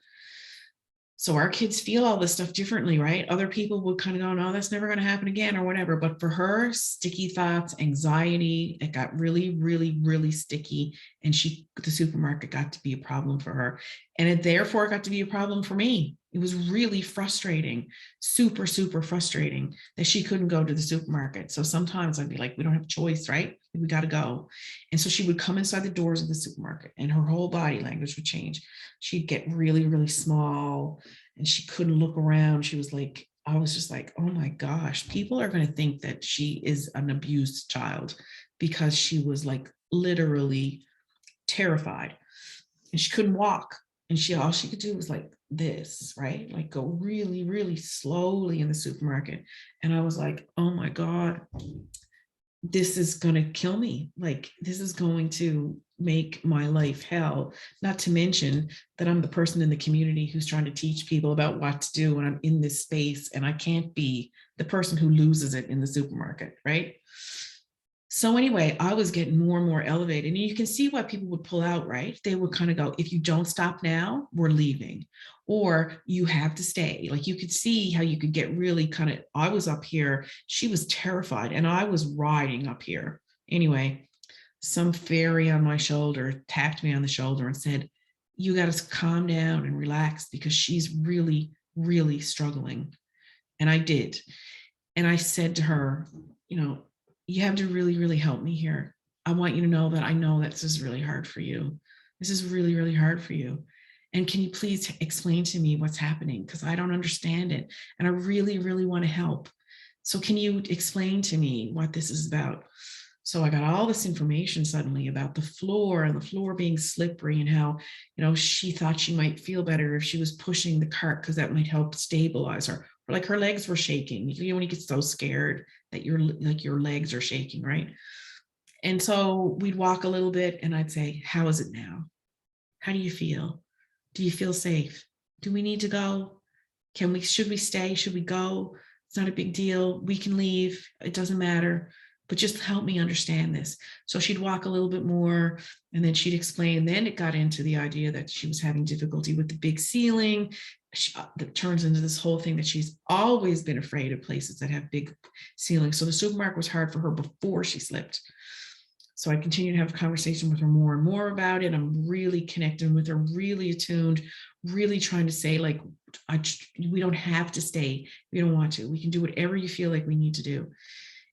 So our kids feel all this stuff differently, right? Other people would kind of go, no, that's never going to happen again or whatever. But for her, sticky thoughts, anxiety, it got really, really, really sticky. And the supermarket got to be a problem for her. And it therefore got to be a problem for me. It was really frustrating, super, super frustrating that she couldn't go to the supermarket. So sometimes I'd be like, we don't have a choice, right? We got to go. And so she would come inside the doors of the supermarket and her whole body language would change. She'd get really, really small and she couldn't look around. She was like, I was just like, oh my gosh, people are going to think that she is an abused child because she was like literally terrified and she couldn't walk. And all she could do was like this, right? Like go really, really slowly in the supermarket. And I was like, oh my God, this is going to kill me. Like, this is going to make my life hell. Not to mention that I'm the person in the community who's trying to teach people about what to do when I'm in this space, and I can't be the person who loses it in the supermarket, right? So anyway, I was getting more and more elevated, and you can see why people would pull out, right? They would kind of go, if you don't stop now, we're leaving, or you have to stay. Like you could see how you could get really kind of, I was up here, she was terrified, and I was riding up here. Anyway, some fairy on my shoulder tapped me on the shoulder and said, you got to calm down and relax because she's really, really struggling. And I did. And I said to her, you have to really, really help me here. I want you to know that I know that this is really hard for you. This is really, really hard for you. And can you please explain to me what's happening? Because I don't understand it. And I really, really want to help. So can you explain to me what this is about? So I got all this information suddenly about the floor and the floor being slippery and how, she thought she might feel better if she was pushing the cart because that might help stabilize her. Or like her legs were shaking. When you get so scared that your legs are shaking, right? And so we'd walk a little bit and I'd say, how is it now? How do you feel? Do you feel safe? Do we need to go? Should we stay? Should we go? It's not a big deal. We can leave. It doesn't matter. But just help me understand this. So she'd walk a little bit more and then she'd explain. Then it got into the idea that she was having difficulty with the big ceiling. That turns into this whole thing that she's always been afraid of places that have big ceilings. So the supermarket was hard for her before she slipped. So I continued to have a conversation with her more and more about it. I'm really connecting with her, really attuned, really trying to say, like, we don't have to stay. We don't want to. We can do whatever you feel like we need to do.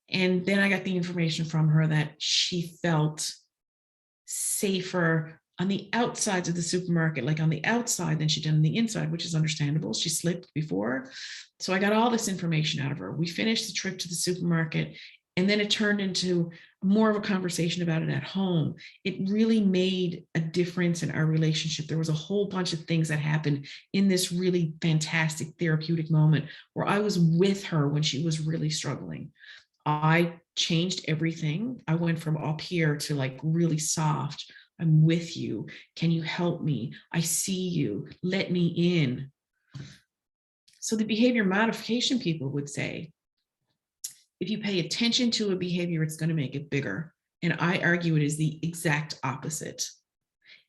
And then I got the information from her that she felt safer on the outsides of the supermarket, like on the outside than she did on the inside, which is understandable. She slipped before. So I got all this information out of her. We finished the trip to the supermarket, and then it turned into more of a conversation about it at home. It really made a difference in our relationship. There was a whole bunch of things that happened in this really fantastic therapeutic moment where I was with her when she was really struggling. I changed everything. I went from up here to like really soft. I'm with you. Can you help me? I see you. Let me in. So the behavior modification people would say, if you pay attention to a behavior, it's going to make it bigger. And I argue it is the exact opposite.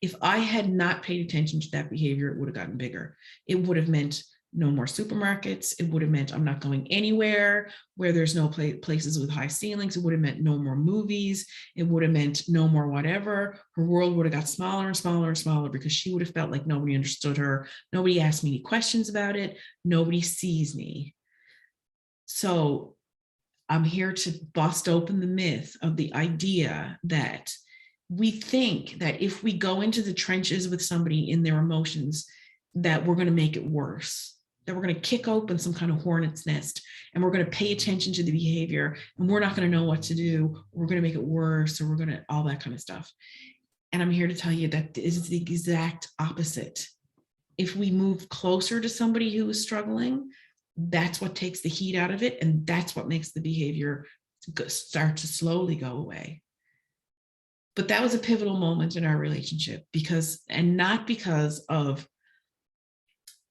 If I had not paid attention to that behavior, it would have gotten bigger. It would have meant no more supermarkets. It would have meant I'm not going anywhere where there's no places with high ceilings. It would have meant no more movies. It would have meant no more whatever. Her world would have got smaller and smaller and smaller because she would have felt like nobody understood her. Nobody asked me any questions about it. Nobody sees me. So I'm here to bust open the myth of the idea that we think that if we go into the trenches with somebody in their emotions, that we're going to make it worse, that we're going to kick open some kind of hornet's nest and we're going to pay attention to the behavior and we're not going to know what to do. We're going to make it worse, or we're going to all that kind of stuff. And I'm here to tell you that this is the exact opposite. If we move closer to somebody who is struggling, that's what takes the heat out of it. And that's what makes the behavior start to slowly go away. But that was a pivotal moment in our relationship not because of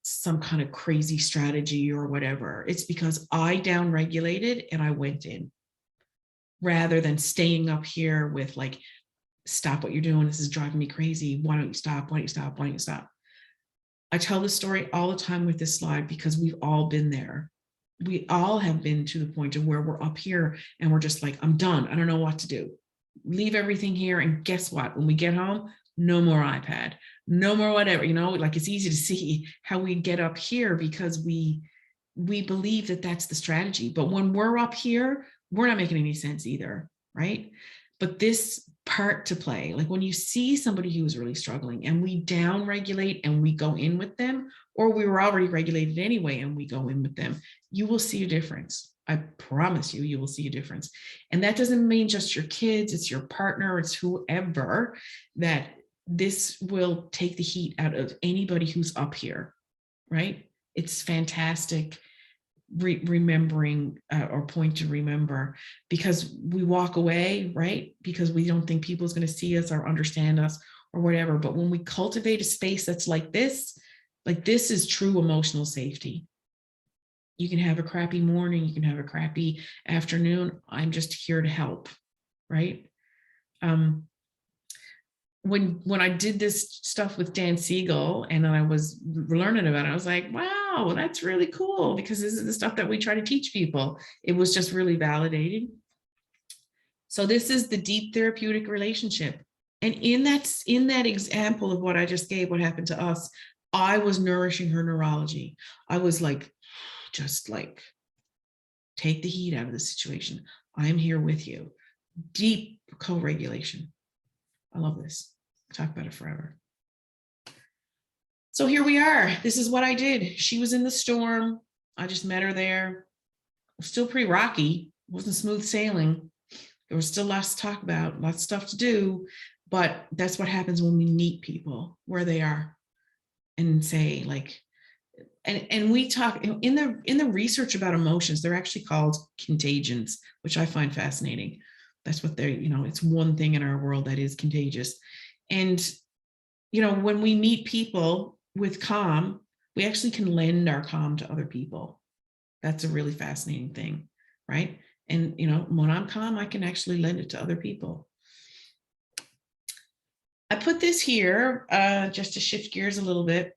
some kind of crazy strategy or whatever. It's because I downregulated and I went in rather than staying up here with like, stop what you're doing. This is driving me crazy. Why don't you stop? Why don't you stop? Why don't you stop? I tell this story all the time with this slide because we've all been there. We all have been to the point of where we're up here and we're just like, I'm done. I don't know what to do. Leave everything here. And guess what? When we get home, no more iPad, no more whatever, like it's easy to see how we get up here because we believe that that's the strategy. But when we're up here, we're not making any sense either, right? But this part to play, like when you see somebody who's really struggling and we down regulate and we go in with them, or we were already regulated anyway and we go in with them, you will see a difference. I promise you, you will see a difference. And that doesn't mean just your kids, it's your partner, it's whoever, that this will take the heat out of anybody who's up here, right? It's fantastic remembering or point to remember, because we walk away, right? Because we don't think people's going to see us or understand us or whatever. But when we cultivate a space that's like this is true emotional safety. You can have a crappy morning, you can have a crappy afternoon. I'm just here to help, right? When I did this stuff with Dan Siegel and I was learning about it, I was like, wow, that's really cool, because this is the stuff that we try to teach people. It was just really validating. So this is the deep therapeutic relationship. And in that example of what I just gave, what happened to us, I was nourishing her neurology. I was like, just like, take the heat out of the situation. I'm here with you. Deep co-regulation. I love this. Talk about it forever. So here we are. This is what I did. She was in the storm. I just met her there. It was still pretty rocky. It wasn't smooth sailing. There was still lots to talk about, lots of stuff to do. But that's what happens when we meet people where they are and say, like, and we talk in the research about emotions, they're actually called contagions, which I find fascinating. That's what they're, it's one thing in our world that is contagious. And, when we meet people with calm, we actually can lend our calm to other people. That's a really fascinating thing, right? And, when I'm calm, I can actually lend it to other people. I put this here just to shift gears a little bit.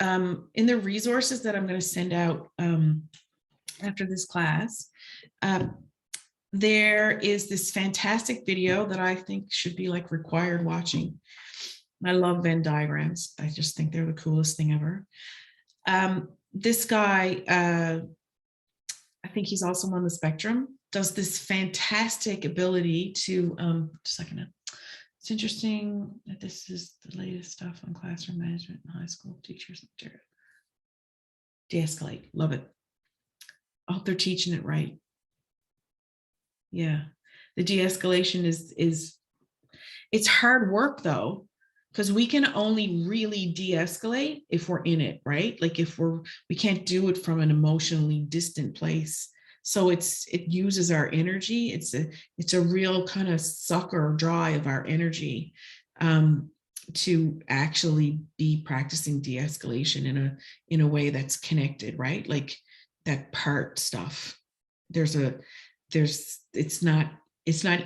In the resources that I'm going to send out after this class, there is this fantastic video that I think should be like required watching. I love Venn diagrams. I just think they're the coolest thing ever. This guy, I think he's also on the spectrum, does this fantastic ability to, just a second. It's interesting that this is the latest stuff on classroom management and high school teachers material. De-escalate, love it. I hope they're teaching it right. Yeah, the de-escalation is it's hard work though, because we can only really de-escalate if we're in it, right? Like if we can't do it from an emotionally distant place. So it uses our energy. It's a real kind of sucker dry of our energy to actually be practicing de-escalation in a way that's connected, right? Like that part stuff. It's not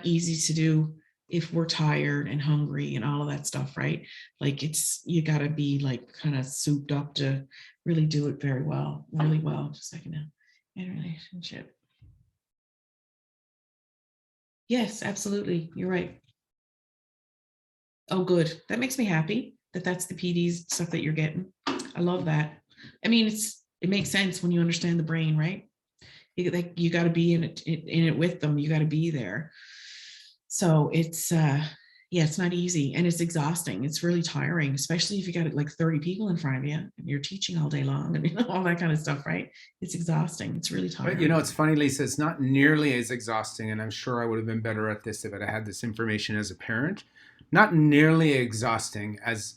easy to do if we're tired and hungry and all of that stuff, right? Like you got to be like kind of souped up to really do it very well, really well. Just a second now. In relationship. Yes, absolutely. You're right. Oh, good. That makes me happy that's the PD's stuff that you're getting. I love that. I mean, it makes sense when you understand the brain, right? You got to be in it with them. You got to be there. So it's it's not easy and it's exhausting. It's really tiring, especially if you got like 30 people in front of you and you're teaching all day long and all that kind of stuff, right? It's exhausting. It's really tiring.
But it's funny, Lisa, it's not nearly as exhausting, and I'm sure I would have been better at this if I had this information as a parent. Not nearly exhausting as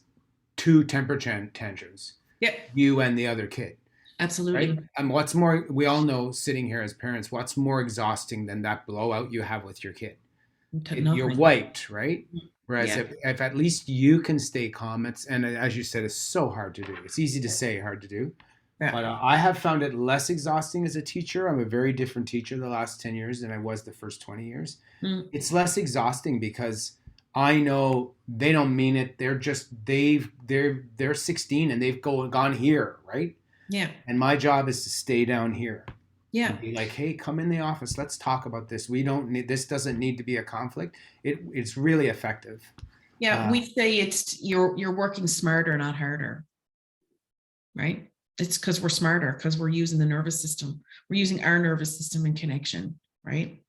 two temper tantrums.
Yep. You
and the other kid.
Absolutely.
Right? And what's more, we all know sitting here as parents, what's more exhausting than that blowout you have with your kid? You're wiped, right? Whereas if at least you can stay calm, and as you said, it's so hard to do. It's easy to say, hard to do. Yeah. But I have found it less exhausting as a teacher. I'm a very different teacher the last 10 years than I was the first 20 years. It's less exhausting because I know they don't mean it. They're 16 and they've gone here, right?
Yeah.
And my job is to stay down here
Yeah.
and be like, hey, come in the office. Let's talk about this. We don't need this. Doesn't need to be a conflict. It's really effective.
Yeah. We say it's you're working smarter, not harder. Right? It's because we're smarter, because we're using the nervous system. We're using our nervous system in connection, right?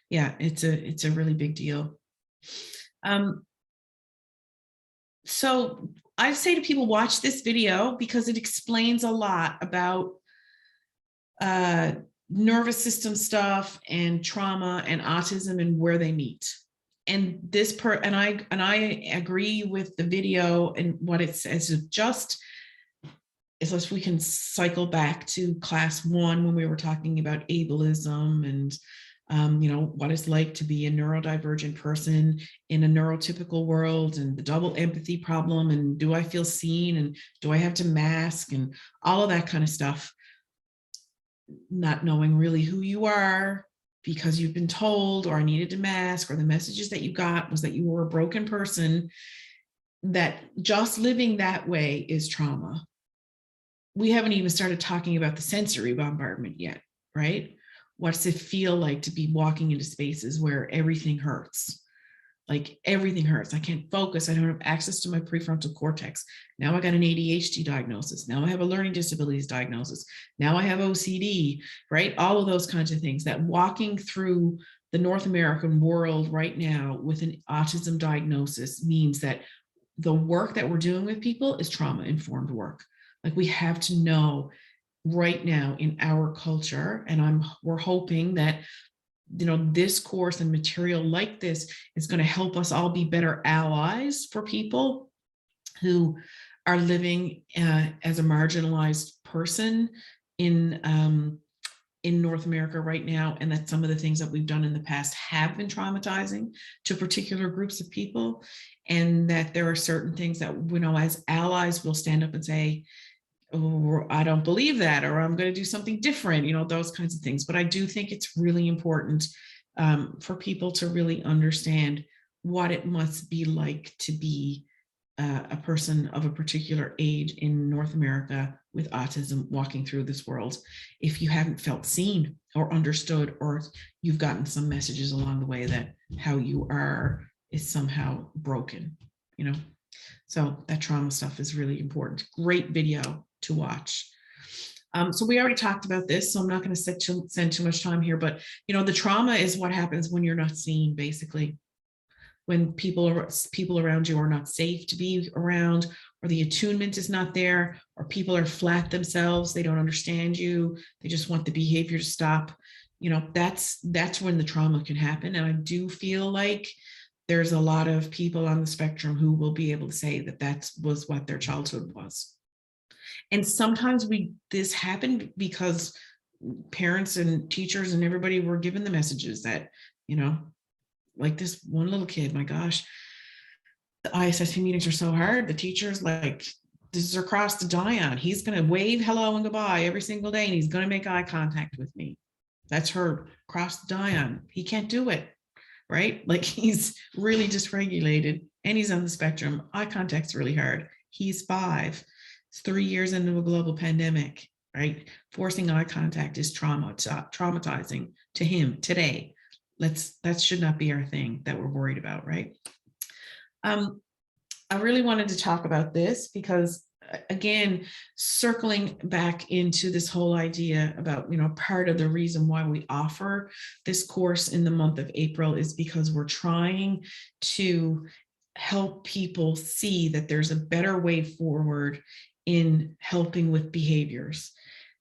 Yeah, it's a really big deal. So I say to people, watch this video because it explains a lot about nervous system stuff and trauma and autism and where they meet. And I agree with the video and what it says. Just if we can cycle back to class 1 when we were talking about ableism and what it's like to be a neurodivergent person in a neurotypical world, and the double empathy problem, and do I feel seen, and do I have to mask, and all of that kind of stuff. Not knowing really who you are because you've been told, or I needed to mask, or the messages that you got was that you were a broken person, that just living that way is trauma. We haven't even started talking about the sensory bombardment yet, right? What's it feel like to be walking into spaces where everything hurts? Like everything hurts. I can't focus. I don't have access to my prefrontal cortex. Now I got an ADHD diagnosis. Now I have a learning disabilities diagnosis. Now I have OCD, right? All of those kinds of things. That walking through the North American world right now with an autism diagnosis means that the work that we're doing with people is trauma-informed work. Like we have to know right now in our culture, and we're hoping that this course and material like this is going to help us all be better allies for people who are living as a marginalized person in North America right now, and that some of the things that we've done in the past have been traumatizing to particular groups of people, and that there are certain things that as allies we'll stand up and say, oh, I don't believe that, or I'm going to do something different, those kinds of things. But I do think it's really important for people to really understand what it must be like to be a person of a particular age in North America with autism walking through this world. If you haven't felt seen or understood, or you've gotten some messages along the way that how you are is somehow broken, So that trauma stuff is really important. Great video to watch. So we already talked about this, so I'm not going to spend too much time here, but the trauma is what happens when you're not seen, basically. When people around you are not safe to be around, or the attunement is not there, or people are flat themselves, they don't understand you, they just want the behavior to stop. That's when the trauma can happen. And I do feel like there's a lot of people on the spectrum who will be able to say that was what their childhood was. And sometimes this happened because parents and teachers and everybody were given the messages that, like this one little kid, my gosh, the ISSP meetings are so hard. The teacher's like, this is her cross to die on. He's going to wave hello and goodbye every single day, and he's going to make eye contact with me. That's her cross to die on. He can't do it, right? Like he's really dysregulated and he's on the spectrum. Eye contact's really hard. He's 5. It's 3 years into a global pandemic, right? Forcing eye contact is traumatizing to him today. That should not be our thing that we're worried about, right? I really wanted to talk about this because, again, circling back into this whole idea about, part of the reason why we offer this course in the month of April is because we're trying to help people see that there's a better way forward in helping with behaviors.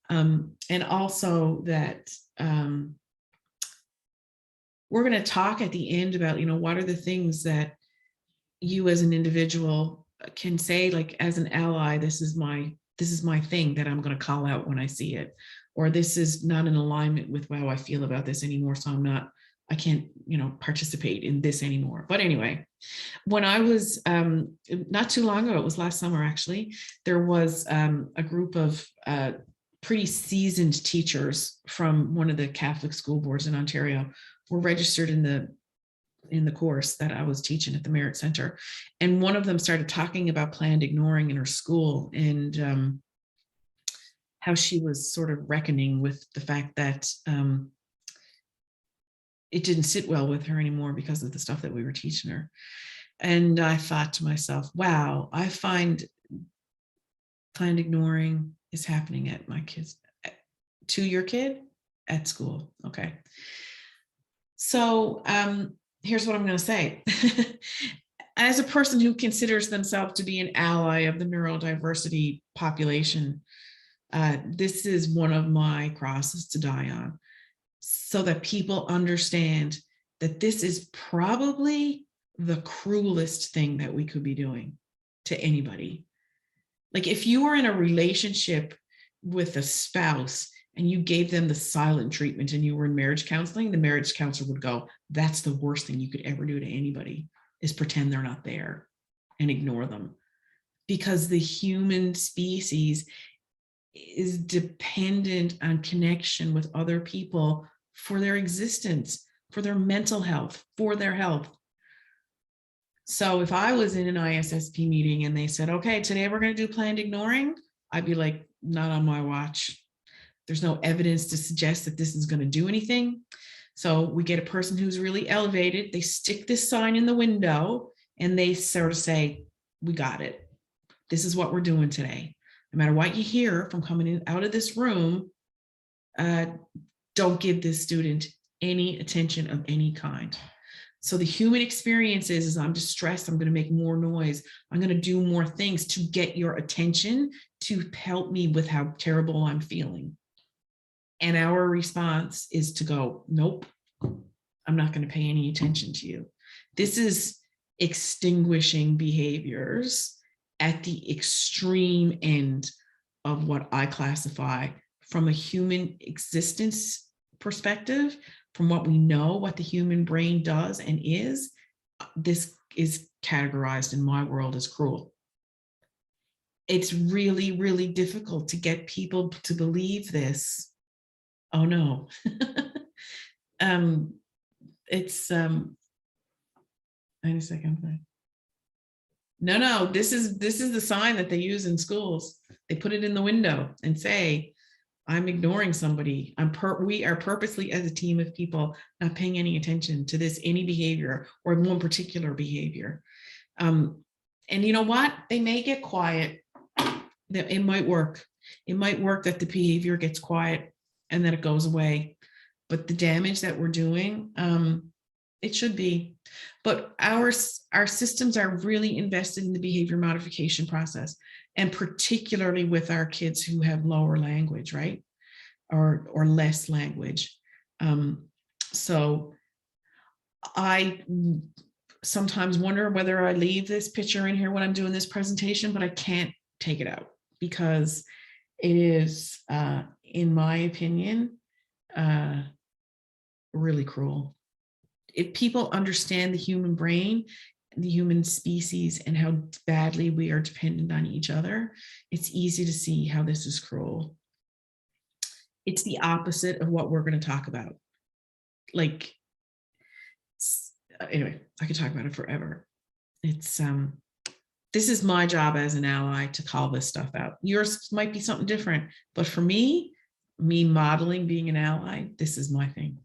And also that we're going to talk at the end about, what are the things that you as an individual can say, like as an ally, this is my thing that I'm going to call out when I see it, or this is not in alignment with how I feel about this anymore. So I can't, participate in this anymore. But anyway, when I was not too long ago, it was last summer, actually, there was a group of pretty seasoned teachers from one of the Catholic school boards in Ontario were registered in the in the course that I was teaching at the Merit Center. And one of them started talking about planned ignoring in her school, and how she was sort of reckoning with the fact that it didn't sit well with her anymore because of the stuff that we were teaching her. And I thought to myself, wow, I find planned ignoring is happening at my kids, to your kid at school. Okay. So here's what I'm going to say. As a person who considers themselves to be an ally of the neurodiversity population, this is one of my crosses to die on, so that people understand that this is probably the cruelest thing that we could be doing to anybody. Like, if you were in a relationship with a spouse and you gave them the silent treatment and you were in marriage counseling, the marriage counselor would go, that's the worst thing you could ever do to anybody, is pretend they're not there and ignore them. Because the human species is dependent on connection with other people for their existence, for their mental health, for their health. So if I was in an ISSP meeting and they said, okay, today we're going to do planned ignoring, I'd be like, not on my watch. There's no evidence to suggest that this is going to do anything. So we get a person who's really elevated, they stick this sign in the window and they sort of say, we got it. This is what we're doing today. No matter what you hear from coming out of this room, don't give this student any attention of any kind. So the human experience is I'm distressed, I'm going to make more noise, I'm going to do more things to get your attention, to help me with how terrible I'm feeling. And our response is to go, nope, I'm not going to pay any attention to you. This is extinguishing behaviors at the extreme end of what I classify from a human existence perspective, from what we know, what the human brain does and is. This is categorized in my world as cruel. It's really, really difficult to get people to believe this. Oh no. It's wait a second. No, this is the sign that they use in schools. They put it in the window and say, I'm ignoring somebody. We are purposely, as a team of people, not paying any attention to any behavior or one particular behavior. And you know what? They may get quiet. It might work. It might work that the behavior gets quiet and then it goes away. But the damage that we're doing, it should be. But our systems are really invested in the behavior modification process, and particularly with our kids who have lower language, right? Or less language. So I sometimes wonder whether I leave this picture in here when I'm doing this presentation, but I can't take it out because it is, in my opinion, really cruel. If people understand the human brain, the human species, and how badly we are dependent on each other, it's easy to see how this is cruel. It's the opposite of what we're going to talk about. Like, anyway, I could talk about it forever. It's this is my job as an ally to call this stuff out. Yours might be something different, but for me modeling being an ally, this is my thing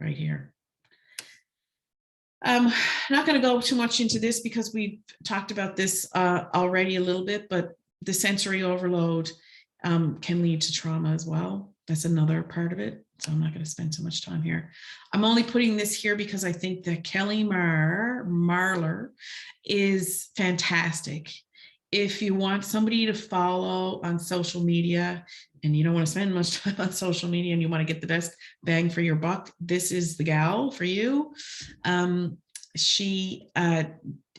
right here. I'm not going to go too much into this because we've talked about this already a little bit, but the sensory overload can lead to trauma as well. That's another part of it. So I'm not going to spend so much time here. I'm only putting this here because I think that Kelly Marler is fantastic. If you want somebody to follow on social media and you don't want to spend much time on social media and you want to get the best bang for your buck, this is the gal for you. She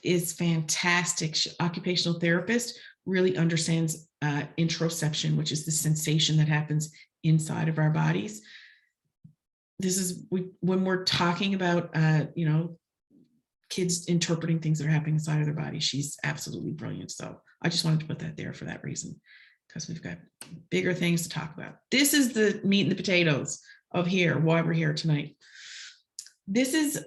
is fantastic. Occupational therapist, really understands interoception, which is the sensation that happens inside of our bodies. This is when we're talking about, kids interpreting things that are happening inside of their body. She's absolutely brilliant. So I just wanted to put that there for that reason, because we've got bigger things to talk about. This is the meat and the potatoes of why we're here tonight. This is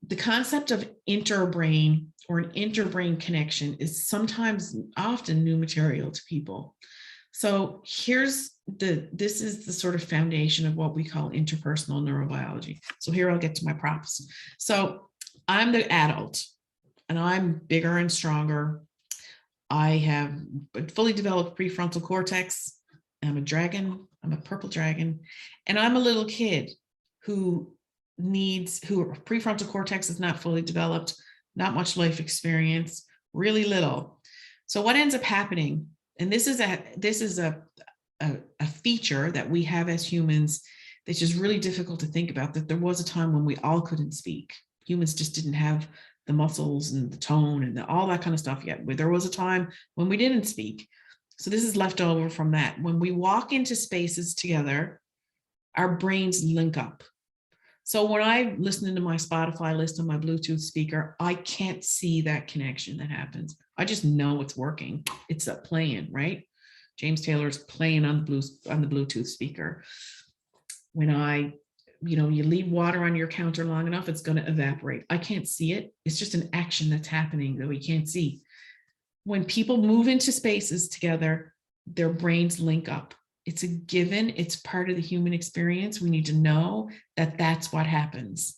the concept of interbrain or an interbrain connection is sometimes often new material to people. So this is the sort of foundation of what we call interpersonal neurobiology. So here I'll get to my props. So I'm the adult and I'm bigger and stronger. I have a fully developed prefrontal cortex. I'm a dragon. I'm a purple dragon. And I'm a little kid who prefrontal cortex is not fully developed, not much life experience, really little. So what ends up happening, and this is a feature that we have as humans that's just really difficult to think about, that there was a time when we all couldn't speak. Humans just didn't have the muscles and the tone and all that kind of stuff yet. There was a time when we didn't speak. So this is left over from that. When we walk into spaces together, our brains link up. So when I'm listening to my Spotify list on my Bluetooth speaker, I can't see that connection that happens. I just know it's working. It's playing, right? James Taylor's playing on the Bluetooth speaker. When you leave water on your counter long enough, it's going to evaporate. I can't see it. It's just an action that's happening that we can't see. When people move into spaces together, their brains link up. It's a given. It's part of the human experience. We need to know that that's what happens.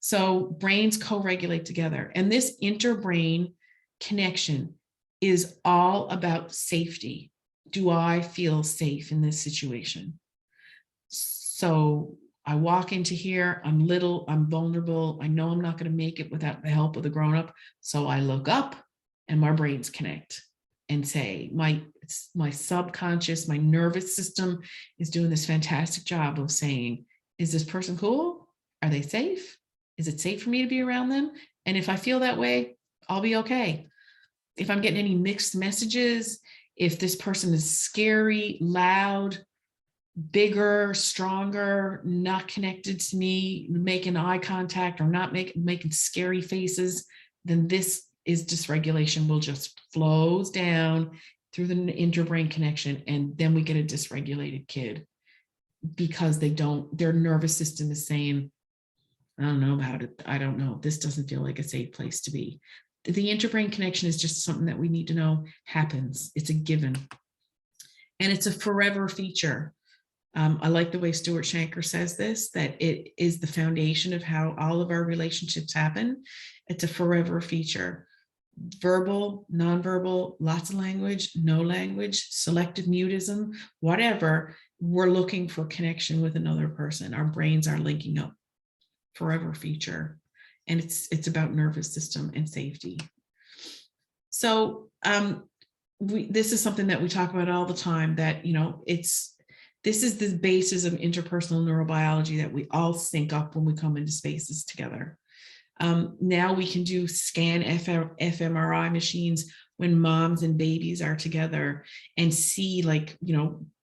So brains co-regulate together. And this interbrain connection is all about safety. Do I feel safe in this situation? So I walk into here, I'm little, I'm vulnerable. I know I'm not going to make it without the help of the grown-up. So I look up and my brains connect and say, my subconscious, my nervous system is doing this fantastic job of saying, is this person cool? Are they safe? Is it safe for me to be around them? And if I feel that way, I'll be okay. If I'm getting any mixed messages, if this person is scary, loud, bigger, stronger, not connected to me, making eye contact or not making scary faces, then this is dysregulation will just flows down through the interbrain connection. And then we get a dysregulated kid because their nervous system is saying, I don't know about it. I don't know. This doesn't feel like a safe place to be. The interbrain connection is just something that we need to know happens. It's a given. And it's a forever feature. I like the way Stuart Shanker says this, that it is the foundation of how all of our relationships happen. It's a forever feature. Verbal, nonverbal, lots of language, no language, selective mutism, whatever, we're looking for connection with another person. Our brains are linking up. Forever feature. And it's about nervous system and safety. So this is something that we talk about all the time, that, this is the basis of interpersonal neurobiology, that we all sync up when we come into spaces together. Now we can do scan fMRI machines when moms and babies are together and see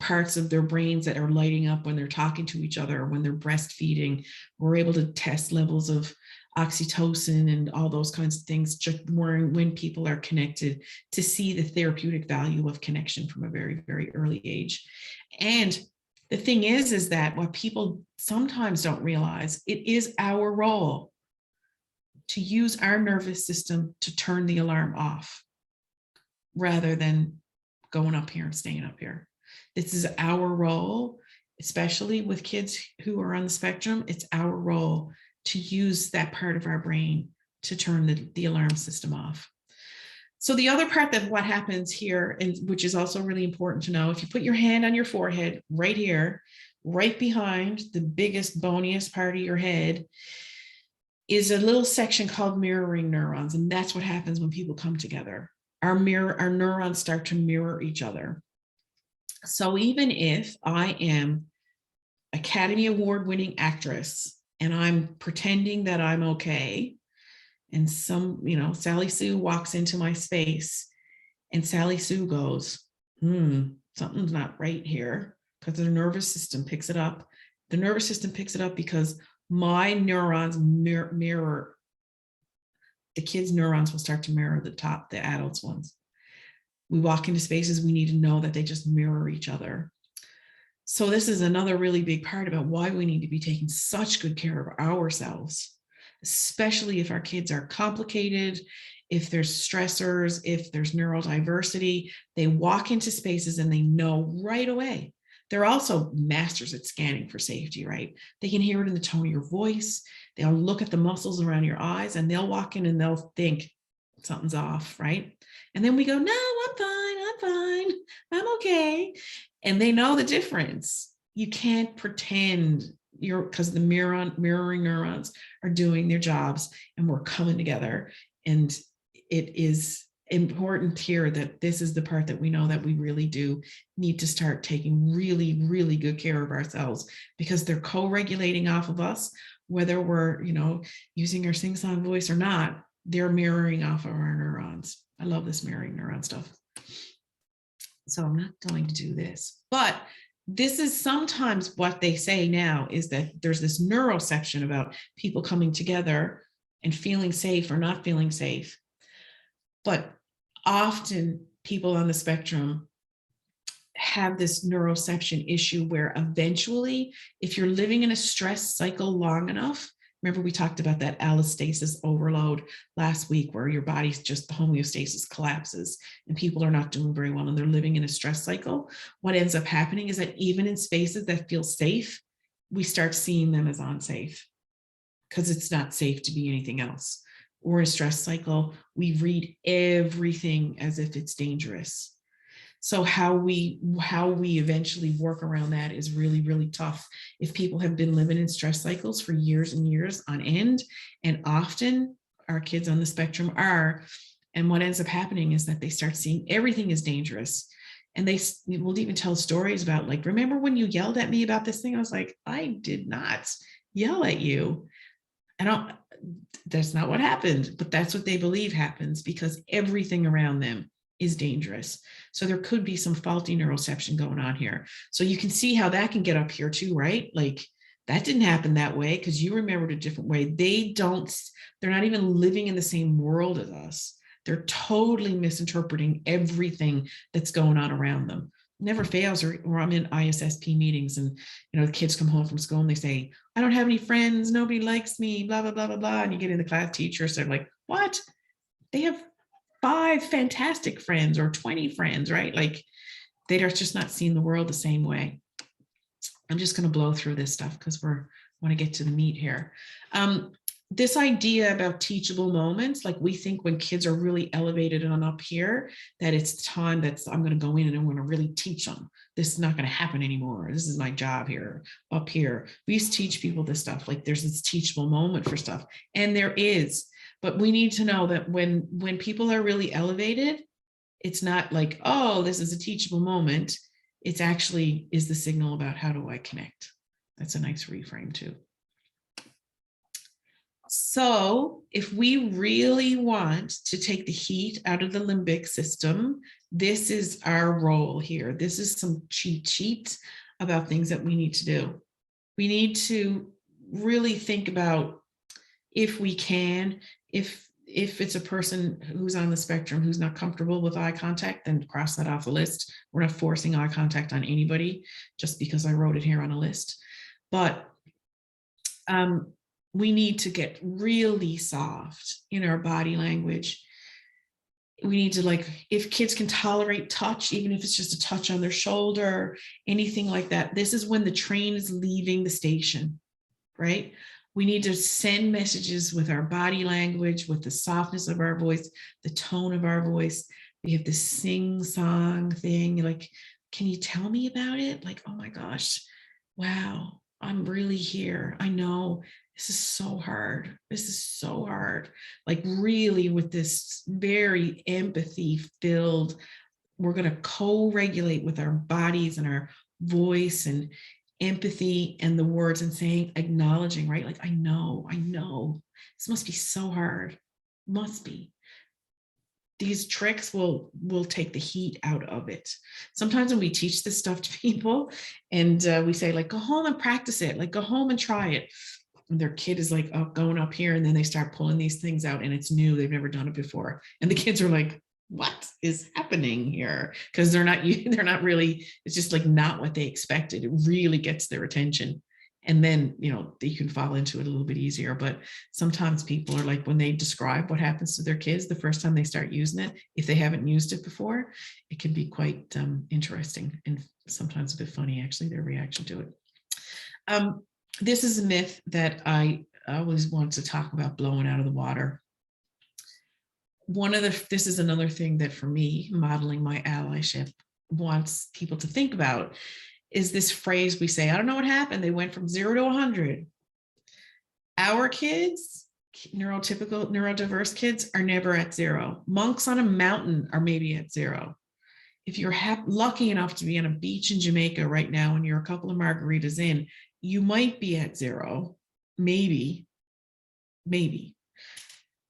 parts of their brains that are lighting up when they're talking to each other, or when they're breastfeeding. We're able to test levels of oxytocin and all those kinds of things just when people are connected, to see the therapeutic value of connection from a very, very early age. And the thing is that what people sometimes don't realize, it is our role to use our nervous system to turn the alarm off, rather than going up here and staying up here. This is our role, especially with kids who are on the spectrum. It's our role to use that part of our brain to turn the alarm system off. So the other part that what happens here, and which is also really important to know, if you put your hand on your forehead right here, right behind the biggest, boniest part of your head, is a little section called mirroring neurons. And that's what happens when people come together. Our neurons start to mirror each other. So even if I am Academy Award winning actress and I'm pretending that I'm okay, and Sally Sue walks into my space and Sally Sue goes, something's not right here, because the nervous system picks it up. The nervous system picks it up because my neurons mirror, the kids' neurons will start to mirror the adults' ones. We walk into spaces, we need to know that they just mirror each other. So this is another really big part about why we need to be taking such good care of ourselves, especially if our kids are complicated, if there's stressors, if there's neurodiversity. They walk into spaces and they know right away. They're also masters at scanning for safety, right? They can hear it in the tone of your voice. They'll look at the muscles around your eyes, and they'll walk in and they'll think something's off, right? And then we go, no, I'm fine, I'm okay. And they know the difference. You can't pretend because the mirroring neurons are doing their jobs and we're coming together. And it is important here that this is the part that we know that we really do need to start taking really, really good care of ourselves, because they're co-regulating off of us, whether we're, using our sing-song voice or not. They're mirroring off of our neurons. I love this mirroring neuron stuff. So I'm not going to do this, but this is sometimes what they say now, is that there's this neuro section about people coming together and feeling safe or not feeling safe. But often people on the spectrum have this neuroception issue where eventually, if you're living in a stress cycle long enough, remember we talked about that allostasis overload last week, where your body's just, the homeostasis collapses and people are not doing very well and they're living in a stress cycle. What ends up happening is that even in spaces that feel safe, we start seeing them as unsafe because it's not safe to be anything else. Or a stress cycle, we read everything as if it's dangerous. So how we eventually work around that is really, really tough. If people have been living in stress cycles for years and years on end, and often our kids on the spectrum are, and what ends up happening is that they start seeing everything as dangerous. And they will even tell stories about, like, remember when you yelled at me about this thing? I was like, I did not yell at you. That's not what happened, but that's what they believe happens because everything around them is dangerous. So there could be some faulty neuroception going on here. So you can see how that can get up here too, right? Like, that didn't happen that way because you remembered a different way. They're not even living in the same world as us. They're totally misinterpreting everything that's going on around them. Never fails, or I'm in ISSP meetings and, the kids come home from school and they say, I don't have any friends, nobody likes me, blah, blah, blah, blah, blah. And you get in the class teachers, they're like, what? They have 5 fantastic friends or 20 friends, right? Like, they are just not seeing the world the same way. I'm just going to blow through this stuff because want to get to the meat here. This idea about teachable moments, like we think when kids are really elevated on up here, that it's time that I'm going to go in and I'm going to really teach them. This is not going to happen anymore. This is my job here, up here. We used to teach people this stuff. Like, there's this teachable moment for stuff. And there is, but we need to know that when people are really elevated, it's not like, oh, this is a teachable moment. It's actually is the signal about how do I connect. That's a nice reframe too. So if we really want to take the heat out of the limbic system, this is our role here. This is some cheat sheets about things that we need to do. We need to really think about, if we can, if it's a person who's on the spectrum who's not comfortable with eye contact, then cross that off the list. We're not forcing eye contact on anybody just because I wrote it here on a list. But we need to get really soft in our body language. We need to, like, if kids can tolerate touch, even if it's just a touch on their shoulder, anything like that, this is when the train is leaving the station, right? We need to send messages with our body language, with the softness of our voice, the tone of our voice. We have this sing-song thing, like, can you tell me about it? Like, oh my gosh, wow, I'm really here. I know this is so hard. This is so hard. Like, really, with this very empathy filled, we're going to co-regulate with our bodies and our voice and empathy and the words, and saying, acknowledging, right? Like, I know, this must be so hard. Must be. These tricks will take the heat out of it. Sometimes when we teach this stuff to people and we say, like, go home and practice it, like, go home and try it. And their kid is like, oh, going up here, and then they start pulling these things out and it's new. They've never done it before. And the kids are like, what is happening here? Because they're not really, it's just like not what they expected. It really gets their attention. And then, you know, you can fall into it a little bit easier. But sometimes people are like, when they describe what happens to their kids the first time they start using it, if they haven't used it before, it can be quite interesting and sometimes a bit funny, actually, their reaction to it. This is a myth that I always want to talk about blowing out of the water. This is another thing that for me, modeling my allyship, wants people to think about is this phrase we say, I don't know what happened. They went from 0 to 100. Our kids, neurotypical, neurodiverse kids, are never at 0. Monks on a mountain are maybe at 0. If you're lucky enough to be on a beach in Jamaica right now and you're a couple of margaritas in, you might be at 0. Maybe.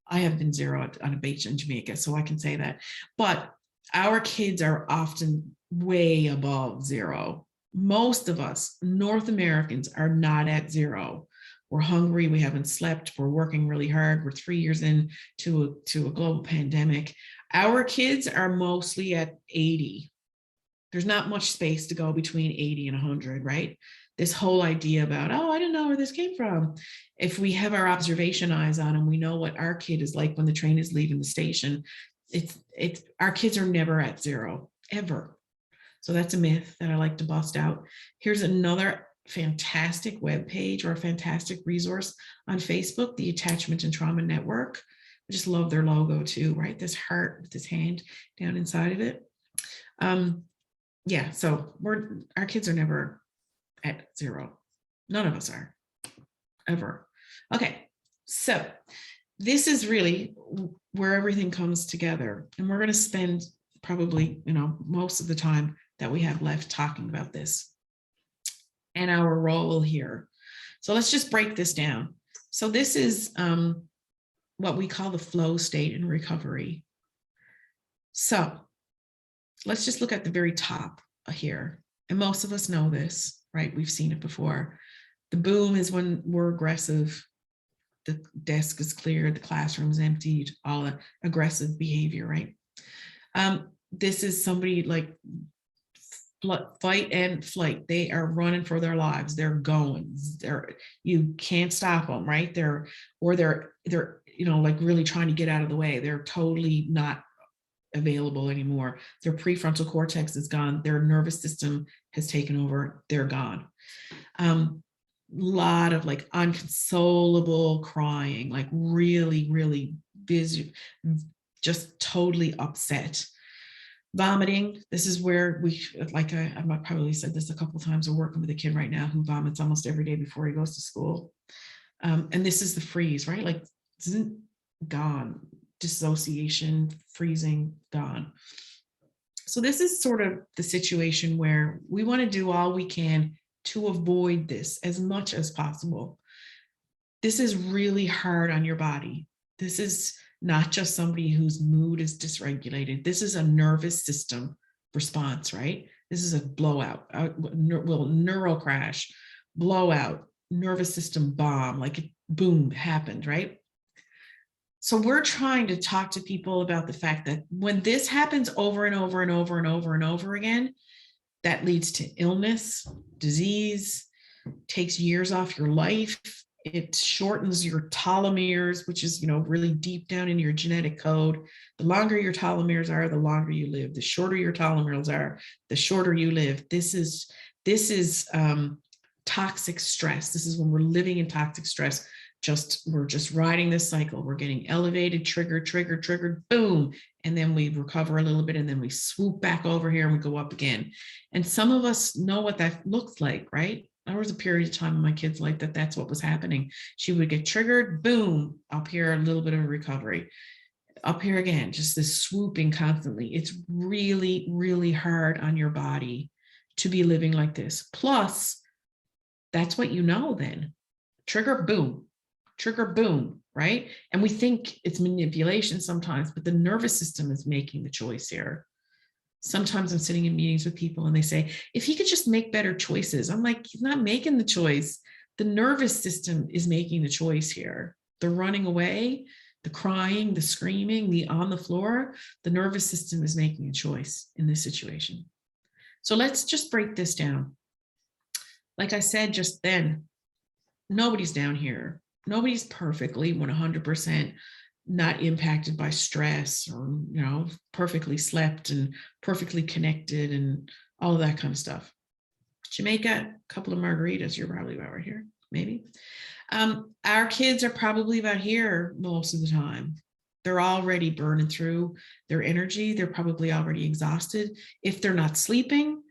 I have been 0 on a beach in Jamaica, so I can say that. But our kids are often way above 0. Most of us, North Americans, are not at 0. We're hungry, we haven't slept, we're working really hard, we're 3 years into a global pandemic. Our kids are mostly at 80. There's not much space to go between 80 and 100, right? This whole idea about, oh, I don't know where this came from. If we have our observation eyes on and we know what our kid is like when the train is leaving the station, our kids are never at 0, ever. So that's a myth that I like to bust out. Here's another fantastic web page or a fantastic resource on Facebook, the Attachment and Trauma Network. I just love their logo too, right? This heart with this hand down inside of it. Yeah, so our kids are never at 0. None of us are, ever. Okay, so this is really where everything comes together. And we're going to spend probably, most of the time that we have left talking about this and our role here. So let's just break this down. So this is what we call the flow state in recovery. So let's just look at the very top here. And most of us know this, right? We've seen it before. The boom is when we're aggressive. The desk is cleared, the classroom is emptied, all the aggressive behavior, right? This is somebody like fight and flight. They are running for their lives. They're going. You can't stop them, right? They're like really trying to get out of the way. They're totally not available anymore. Their prefrontal cortex is gone. Their nervous system has taken over. They're gone. Lot of like unconsolable crying, like really, really busy, just totally upset. Vomiting. This is where I might probably said this a couple of times. We're working with a kid right now who vomits almost every day before he goes to school. And this is the freeze, right? Like gone, dissociation, freezing, gone. So this is sort of the situation where we want to do all we can to avoid this as much as possible. This is really hard on your body. This is not just somebody whose mood is dysregulated. This is a nervous system response, right? This is a blowout, neural crash, blowout, nervous system bomb, like boom, happened, right? So we're trying to talk to people about the fact that when this happens over and over and over and over and over again, that leads to illness, disease, takes years off your life. It shortens your telomeres, which is, really deep down in your genetic code. The longer your telomeres are, the longer you live. The shorter your telomeres are, the shorter you live. This is toxic stress. This is when we're living in toxic stress. We're just riding this cycle. We're getting elevated, triggered, boom. And then we recover a little bit and then we swoop back over here and we go up again. And some of us know what that looks like, right? There was a period of time in my kid's life that's what was happening. She would get triggered, boom, up here, a little bit of a recovery. Up here again, just this swooping constantly. It's really, really hard on your body to be living like this. Plus, that's what you know then. Trigger, boom, right? And we think it's manipulation sometimes, but the nervous system is making the choice here. Sometimes I'm sitting in meetings with people and they say, if he could just make better choices. I'm like, he's not making the choice. The nervous system is making the choice here. The running away, the crying, the screaming, the on the floor, the nervous system is making a choice in this situation. So let's just break this down. Like I said just then, nobody's down here. Nobody's perfectly 100% not impacted by stress or, perfectly slept and perfectly connected and all of that kind of stuff. Jamaica, a couple of margaritas, you're probably about right here, maybe. Our kids are probably about here most of the time. They're already burning through their energy. They're probably already exhausted. If they're not sleeping,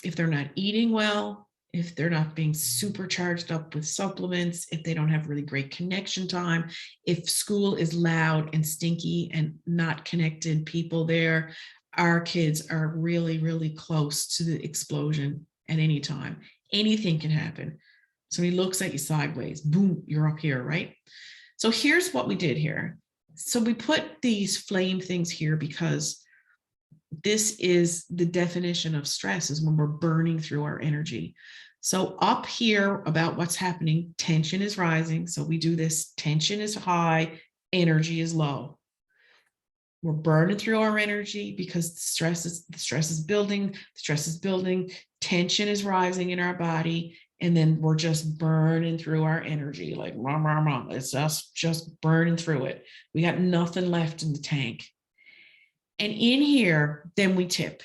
if they're not eating well, if they're not being supercharged up with supplements, if they don't have really great connection time, if school is loud and stinky and not connected people there, our kids are really, really close to the explosion at any time. Anything can happen. Somebody looks at you sideways, boom, you're up here, right? So here's what we did here. So we put these flame things here because this is the definition of stress, is when we're burning through our energy. So up here about what's happening, tension is rising. So we do this, tension is high, energy is low. We're burning through our energy because the stress is building, tension is rising in our body, and then we're just burning through our energy like rah, rah, rah. It's just burning through it. We got nothing left in the tank. And in here, then we tip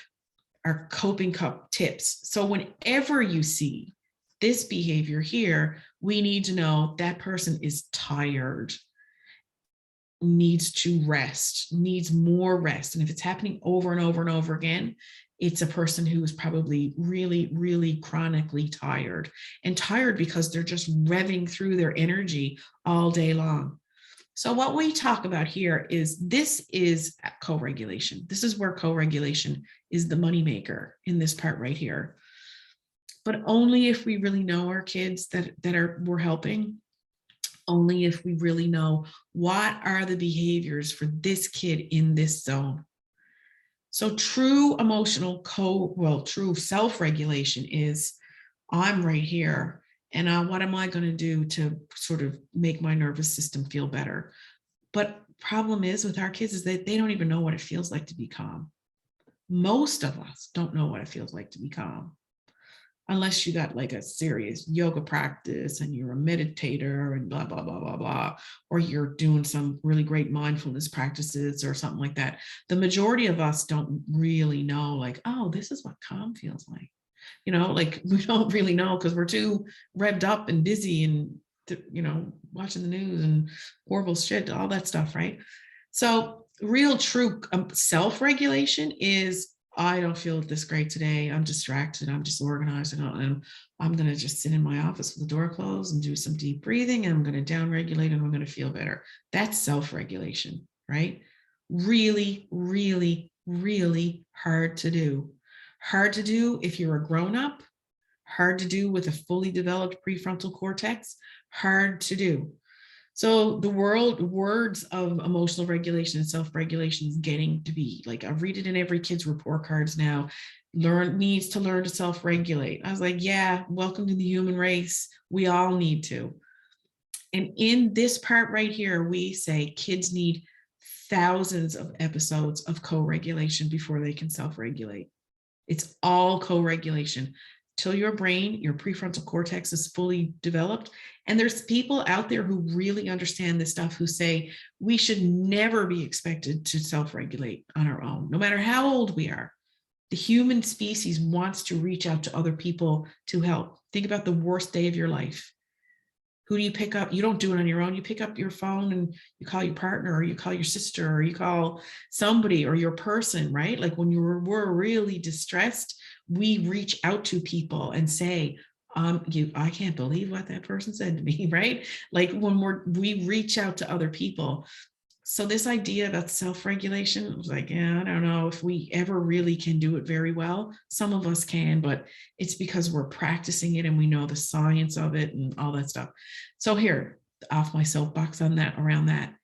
our coping cup tips. So whenever you see this behavior here, we need to know that person is tired, needs to rest, needs more rest. And if it's happening over and over and over again, it's a person who is probably really, really chronically tired, and tired because they're just revving through their energy all day long. So what we talk about here is this is co-regulation. This is where co-regulation is the moneymaker in this part right here. But only if we really know our kids that we're helping, only if we really know what are the behaviors for this kid in this zone. So true true self-regulation is, I'm right here. And what am I going to do to sort of make my nervous system feel better? But problem is with our kids is that they don't even know what it feels like to be calm. Most of us don't know what it feels like to be calm, unless you got like a serious yoga practice and you're a meditator and blah, blah, blah, blah, blah, or you're doing some really great mindfulness practices or something like that. The majority of us don't really know, like, oh, this is what calm feels like. Like we don't really know because we're too revved up and busy and, watching the news and horrible shit, all that stuff, right? So real true self-regulation is, I don't feel this great today. I'm distracted. I'm disorganized. And I'm going to just sit in my office with the door closed and do some deep breathing. And I'm going to downregulate and I'm going to feel better. That's self-regulation, right? Really, really, really hard to do. Hard to do if you're a grown-up, hard to do with a fully developed prefrontal cortex, hard to do. So the words of emotional regulation and self-regulation is getting to be, like, I read it in every kid's report cards now, needs to learn to self-regulate. I was like, yeah, welcome to the human race. We all need to. And in this part right here, we say kids need thousands of episodes of co-regulation before they can self-regulate. It's all co-regulation till your brain, your prefrontal cortex is fully developed. And there's people out there who really understand this stuff who say we should never be expected to self-regulate on our own, no matter how old we are. The human species wants to reach out to other people to help. Think about the worst day of your life. Who do you pick up? You don't do it on your own. You pick up your phone and you call your partner, or you call your sister, or you call somebody, or your person, right? Like when we're really distressed, we reach out to people and say, I can't believe what that person said to me, right? Like when we reach out to other people. So this idea about self-regulation was like, yeah, I don't know if we ever really can do it very well. Some of us can, but it's because we're practicing it and we know the science of it and all that stuff. So here, off my soapbox on that, around that.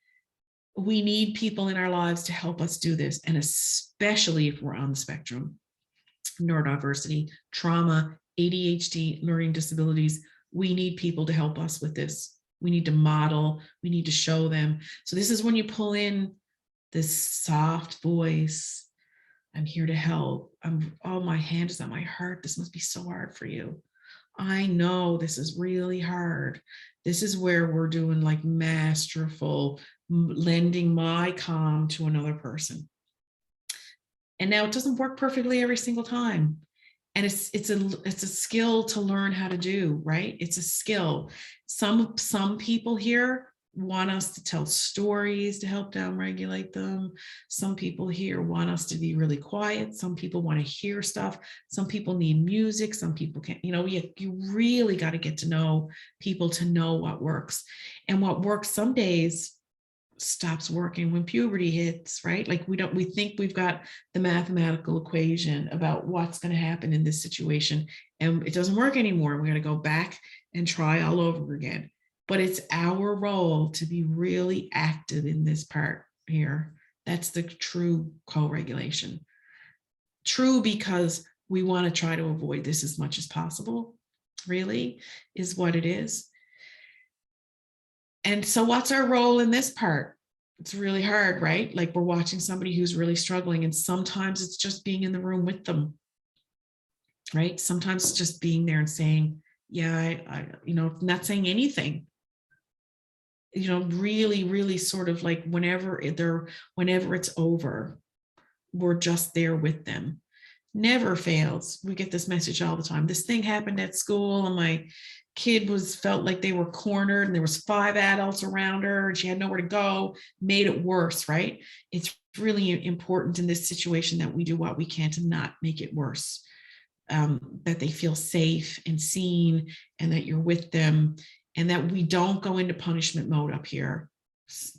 We need people in our lives to help us do this. And especially if we're on the spectrum, neurodiversity, trauma, ADHD, learning disabilities, we need people to help us with this. We need to model, we need to show them. So this is when you pull in this soft voice. I'm here to help. My hand is on my heart. This must be so hard for you. I know this is really hard. This is where we're doing like masterful, lending my calm to another person. And now it doesn't work perfectly every single time. And it's a skill to learn how to do, right? It's a skill. Some people here want us to tell stories to help downregulate them. Some people here want us to be really quiet. Some people want to hear stuff. Some people need music. Some people can't, you really got to get to know people to know what works. And what works some days stops working when puberty hits, right? Like we think we've got the mathematical equation about what's going to happen in this situation, and it doesn't work anymore. We're going to go back and try all over again. But it's our role to be really active in this part here. That's the true co-regulation. True, because we want to try to avoid this as much as possible, really, is what it is. And so what's our role in this part? It's really hard, right? Like we're watching somebody who's really struggling, and sometimes it's just being in the room with them, right? Sometimes it's just being there and saying, yeah, I not saying anything, really, really sort of like whenever it's over, we're just there with them. Never fails. We get this message all the time. This thing happened at school, and my kid felt like they were cornered, and there was 5 adults around her, and she had nowhere to go. Made it worse, right? It's really important in this situation that we do what we can to not make it worse. That they feel safe and seen, and that you're with them, and that we don't go into punishment mode up here.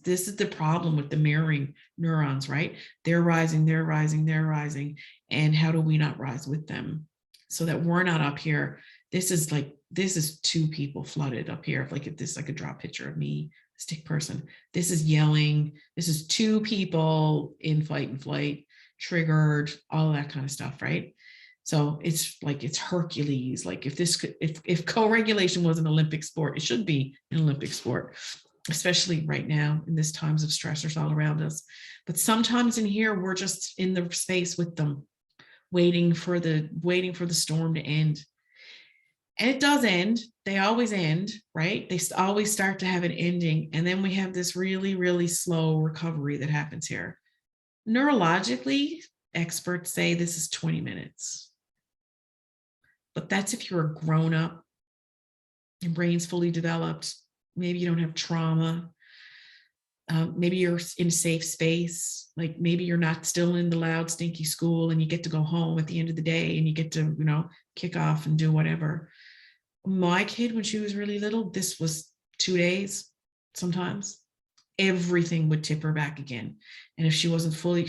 This is the problem with the mirroring neurons, right? They're rising, they're rising, they're rising. And how do we not rise with them so that we're not up here? This is 2 people flooded up here. If this, I could draw a picture of me, stick person. This is yelling. This is 2 people in fight and flight, triggered, all of that kind of stuff, right? So it's Hercules. Like if co-regulation was an Olympic sport, it should be an Olympic sport, especially right now in this times of stressors all around us. But sometimes in here, we're just in the space with them, waiting for the storm to end. And it does end. They always end, right? They always start to have an ending. And then we have this really, really slow recovery that happens here. Neurologically, experts say this is 20 minutes. But that's if you're a grown up, your brain's fully developed, maybe you don't have trauma, maybe you're in a safe space, like maybe you're not still in the loud, stinky school, and you get to go home at the end of the day and you get to, kick off and do whatever. My kid, when she was really little, this was 2 days. Sometimes everything would tip her back again. And if she wasn't fully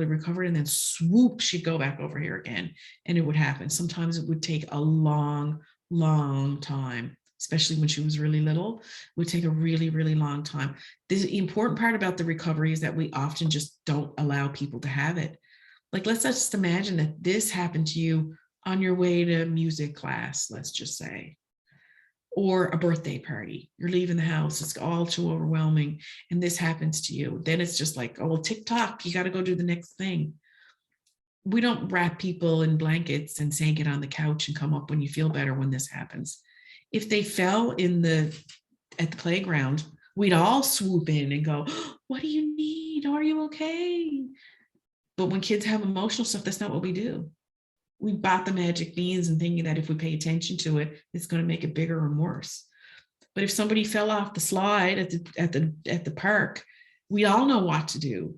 recovered, and then swoop, she'd go back over here again. And it would happen. Sometimes it would take a long, long time, especially when she was really little. It would take a really, really long time. The important part about the recovery is that we often just don't allow people to have it. Like, let's just imagine that this happened to you on your way to music class, let's just say, or a birthday party. You're leaving the house, it's all too overwhelming, and this happens to you. Then it's just like, oh, well, TikTok, you got to go do the next thing. We don't wrap people in blankets and say, get on the couch and come up when you feel better when this happens. If they fell at the playground, we'd all swoop in and go, oh, what do you need? Are you okay? But when kids have emotional stuff, that's not what we do. We bought the magic beans and thinking that if we pay attention to it, it's going to make it bigger and worse. But if somebody fell off the slide at the park, we all know what to do.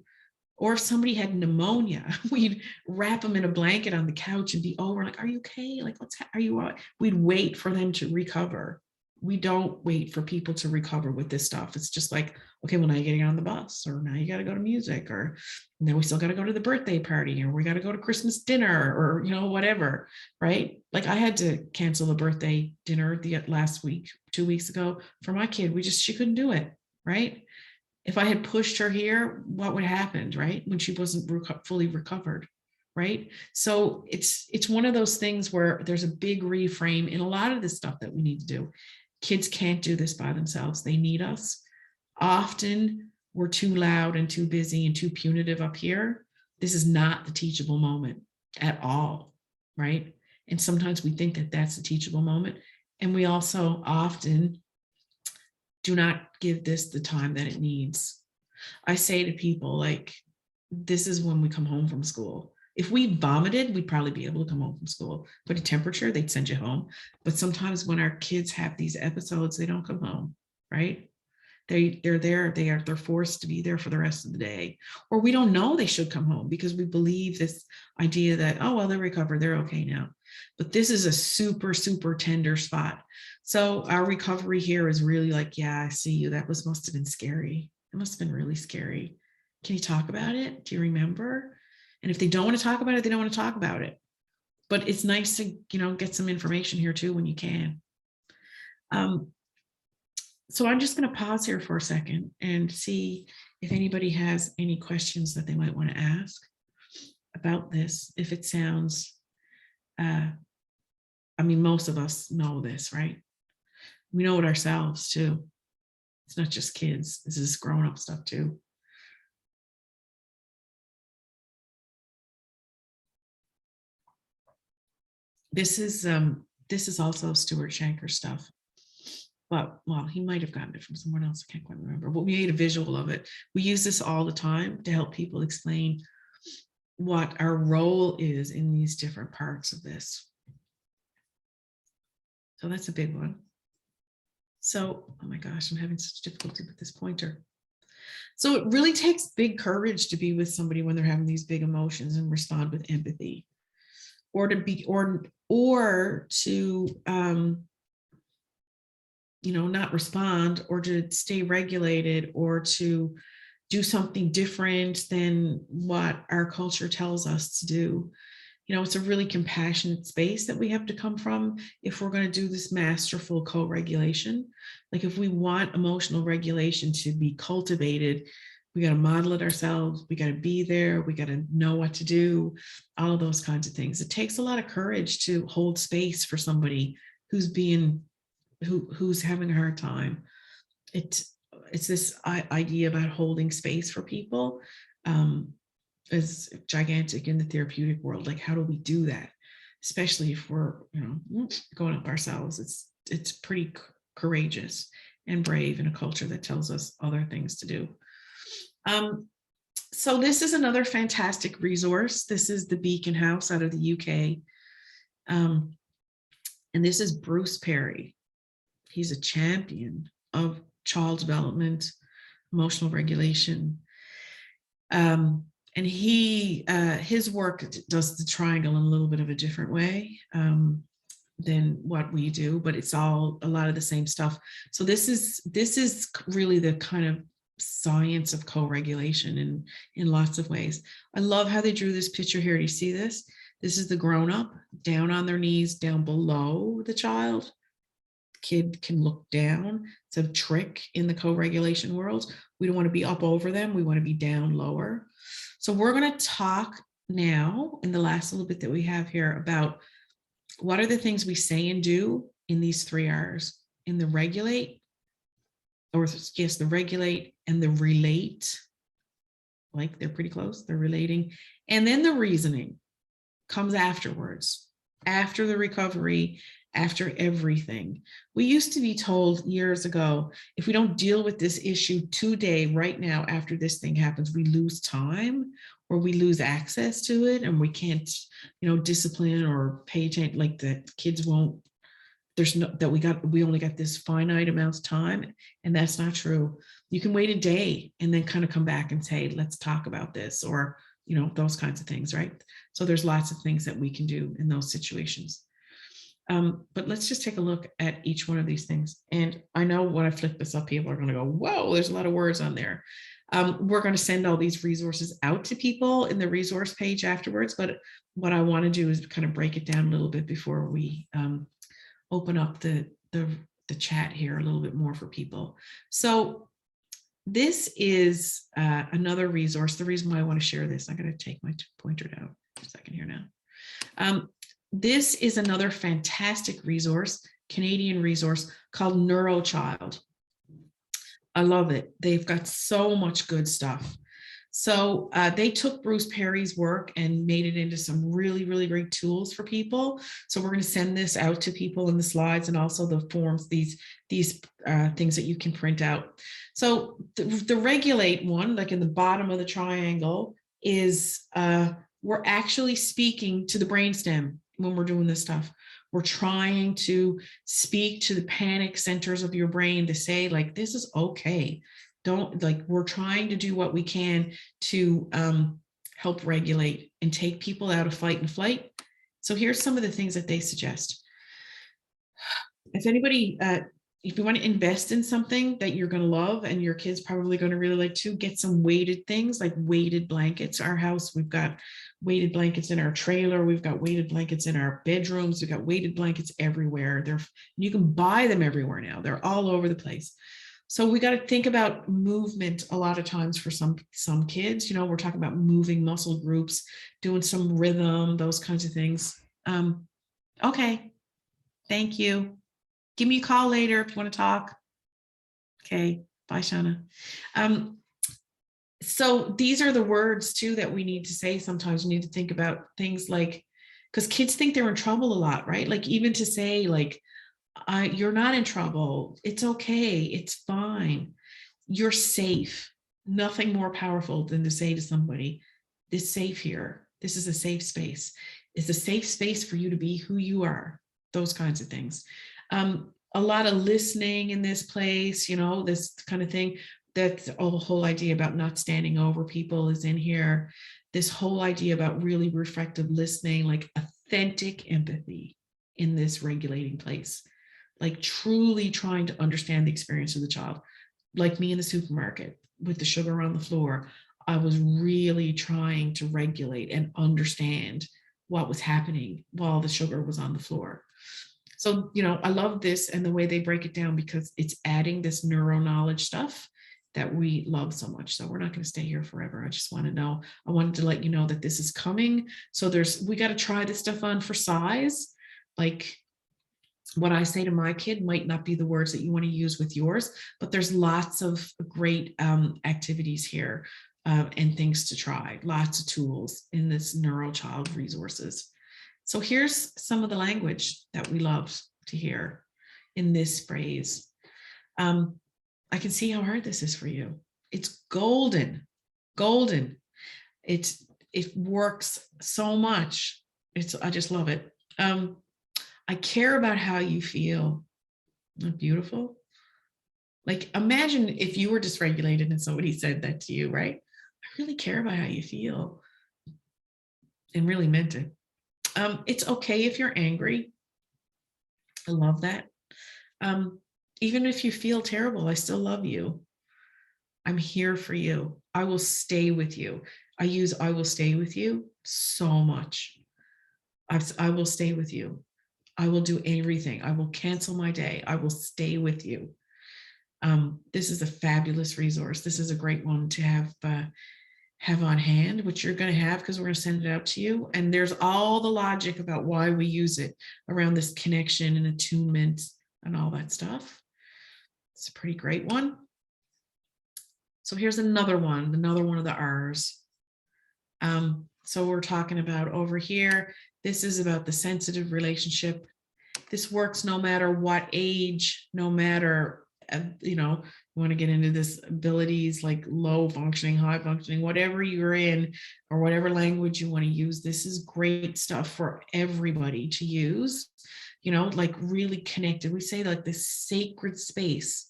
Or if somebody had pneumonia, we'd wrap them in a blanket on the couch and be over, like, are you okay? Like, are you all right? We'd wait for them to recover. We don't wait for people to recover with this stuff. It's just like, okay, well, now you're getting on the bus, or now you got to go to music, or now we still got to go to the birthday party, or we got to go to Christmas dinner, or, whatever, right? Like I had to cancel the birthday dinner last week, 2 weeks ago for my kid. She couldn't do it, right? If I had pushed her here, what would have happened, right? When she wasn't fully recovered, right? So it's one of those things where there's a big reframe in a lot of this stuff that we need to do. Kids can't do this by themselves. They need us. Often we're too loud and too busy and too punitive up here. This is not the teachable moment at all, right? And sometimes we think that that's a teachable moment. And we also often do not give this the time that it needs. I say to people, like, this is when we come home from school. If we vomited, we'd probably be able to come home from school. But a temperature, they'd send you home. But sometimes when our kids have these episodes, they don't come home, right? They're there, they're forced to be there for the rest of the day. Or we don't know they should come home because we believe this idea that, oh, well, they're recovered, they're okay now. But this is a super, super tender spot. So our recovery here is really like, yeah, I see you. That must have been scary. It must have been really scary. Can you talk about it? Do you remember? And if they don't want to talk about it, they don't want to talk about it. But it's nice to, get some information here too when you can. So I'm just going to pause here for a second and see if anybody has any questions that they might want to ask about this. If it sounds, most of us know this, right? We know it ourselves too. It's not just kids. This is grown-up stuff too. This is also Stuart Shanker stuff. But, well, he might have gotten it from someone else. I can't quite remember, but we made a visual of it. We use this all the time to help people explain what our role is in these different parts of this. So that's a big one. So, oh my gosh, I'm having such difficulty with this pointer. So it really takes big courage to be with somebody when they're having these big emotions and respond with empathy, or to be, or to, not respond, or to stay regulated, or to do something different than what our culture tells us to do. It's a really compassionate space that we have to come from if we're going to do this masterful co-regulation. Like, if we want emotional regulation to be cultivated, we got to model it ourselves. We got to be there. We got to know what to do, all of those kinds of things. It takes a lot of courage to hold space for somebody who's having a hard time. It's this idea about holding space for people is gigantic in the therapeutic world. Like, how do we do that? Especially if we're, going up ourselves. It's pretty courageous and brave in a culture that tells us other things to do. So this is another fantastic resource. This is the Beacon House out of the UK. And this is Bruce Perry. He's a champion of child development, emotional regulation. And his work does the triangle in a little bit of a different way than what we do, but it's all a lot of the same stuff. So this is really the kind of science of co-regulation in lots of ways. I love how they drew this picture here. Do you see this? This is the grown-up down on their knees, down below the child. Kid can look down. It's a trick in the co-regulation world. We don't want to be up over them. We want to be down lower. So we're going to talk now in the last little bit that we have here about what are the things we say and do in these 3 R's, in the regulate, or yes, the regulate and the relate. Like, they're pretty close, they're relating. And then the reasoning comes afterwards, after the recovery, after everything. We used to be told years ago, if we don't deal with this issue today, right now, after this thing happens, we lose time, or we lose access to it, and we can't, discipline or pay attention. Like, the kids won't, we only got this finite amount of time, and that's not true. You can wait a day and then kind of come back and say, let's talk about this, or, those kinds of things, right? So there's lots of things that we can do in those situations. But let's just take a look at each one of these things. And I know when I flick this up, people are going to go, whoa, there's a lot of words on there. We're going to send all these resources out to people in the resource page afterwards. But what I want to do is kind of break it down a little bit before we open up the chat here a little bit more for people. So this is another resource. The reason why I want to share this, I'm going to take my pointer down for a second here now. This is another fantastic resource, Canadian resource called NeuroChild. I love it. They've got so much good stuff. So they took Bruce Perry's work and made it into some really, really great tools for people. So we're going to send this out to people in the slides and also the forms, these things that you can print out. So the regulate one, like in the bottom of the triangle, is we're actually speaking to the brainstem when we're doing this stuff. We're trying to speak to the panic centers of your brain to say, like, this is okay. Don't, like, we're trying to do what we can to help regulate and take people out of fight and flight. So here's some of the things that they suggest. If anybody, if you want to invest in something that you're going to love and your kids probably going to really like to, get some weighted things like weighted blankets. Our house, we've got weighted blankets in our trailer. We've got weighted blankets in our bedrooms. We've got weighted blankets everywhere. You can buy them everywhere now. They're all over the place. So we got to think about movement a lot of times for some kids. You know, we're talking about moving muscle groups, doing some rhythm, those kinds of things. Okay, thank you. Give me a call later if you want to talk. Okay, bye, Shauna. So these are the words too that we need to say. Sometimes we need to think about things like, because kids think they're in trouble a lot, right? Like even to say like, you're not in trouble. It's okay. It's fine. You're safe. Nothing more powerful than to say to somebody, it's safe here. This is a safe space. It's a safe space for you to be who you are. Those kinds of things. A lot of listening in this place, you know, this kind of thing. That's the whole idea about not standing over people is in here. This whole idea about really reflective listening, like authentic empathy in this regulating place. Like truly trying to understand the experience of the child. Like me in the supermarket with the sugar on the floor, I was really trying to regulate and understand what was happening while the sugar was on the floor. So, you know, I love this and the way they break it down because it's adding this neuro knowledge stuff that we love so much. So we're not going to stay here forever. I just want to know, I wanted to let you know that this is coming. So we got to try this stuff on for size. Like, what I say to my kid might not be the words that you want to use with yours, but there's lots of great activities here and things to try, lots of tools in this NeuroChild resources. So here's some of the language that we love to hear in this phrase. I can see how hard this is for you. It's golden, golden. It works so much. I just love it. I care about how you feel. Isn't that beautiful? Like imagine if you were dysregulated and somebody said that to you, right? I really care about how you feel. And really meant it. It's okay if you're angry. I love that. Even if you feel terrible, I still love you. I'm here for you. I will stay with you. I will stay with you so much. I will stay with you. I will do everything. I will cancel my day. I will stay with you. This is a fabulous resource. This is a great one to have on hand, which you're going to have because we're going to send it out to you. And there's all the logic about why we use it around this connection and attunement and all that stuff. It's a pretty great one. So here's another one of the R's. So we're talking about over here, this is about the sensitive relationship. This works no matter what age, no matter, you know, you want to get into this abilities like low functioning, high functioning, whatever you're in or whatever language you want to use. This is great stuff for everybody to use, you know, like really connected. We say like this sacred space.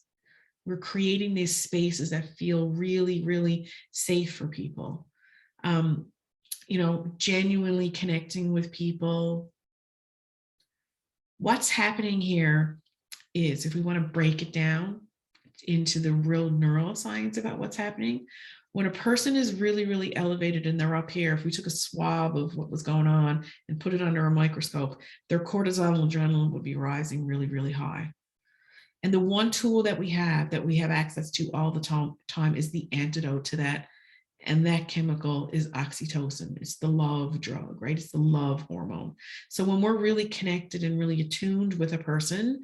We're creating these spaces that feel really, really safe for people. You know, genuinely connecting with people. What's happening here is, if we want to break it down into the real neuroscience about what's happening, when a person is really, really elevated and they're up here, if we took a swab of what was going on and put it under a microscope, their cortisol and adrenaline would be rising really, really high. And the one tool that we have access to all the time is the antidote to that. And that chemical is oxytocin. It's the love drug, right? It's the love hormone. So when we're really connected and really attuned with a person,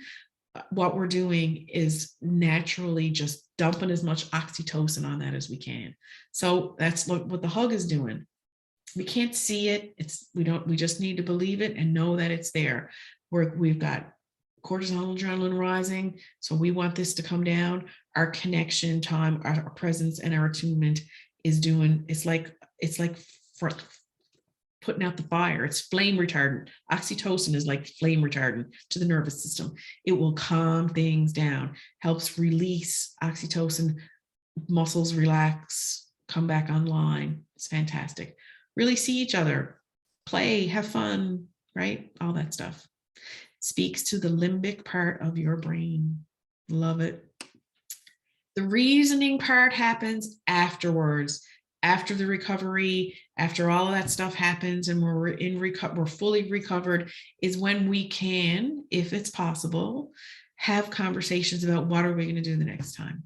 what we're doing is naturally just dumping as much oxytocin on that as we can. So that's what the hug is doing. We can't see it. We just need to believe it and know that it's there. We've got cortisol, adrenaline rising. So we want this to come down. Our connection time, our presence, and our attunement is doing, it's like for putting out the fire. It's flame retardant. Oxytocin is like flame retardant to the nervous system. It will calm things down, helps release oxytocin, muscles relax, come back online. It's fantastic. Really see each other, play, have fun, right? All that stuff. Speaks to the limbic part of your brain. Love it. The reasoning part happens afterwards, after the recovery, after all of that stuff happens and we're fully recovered, is when we can, if it's possible, have conversations about what are we going to do the next time.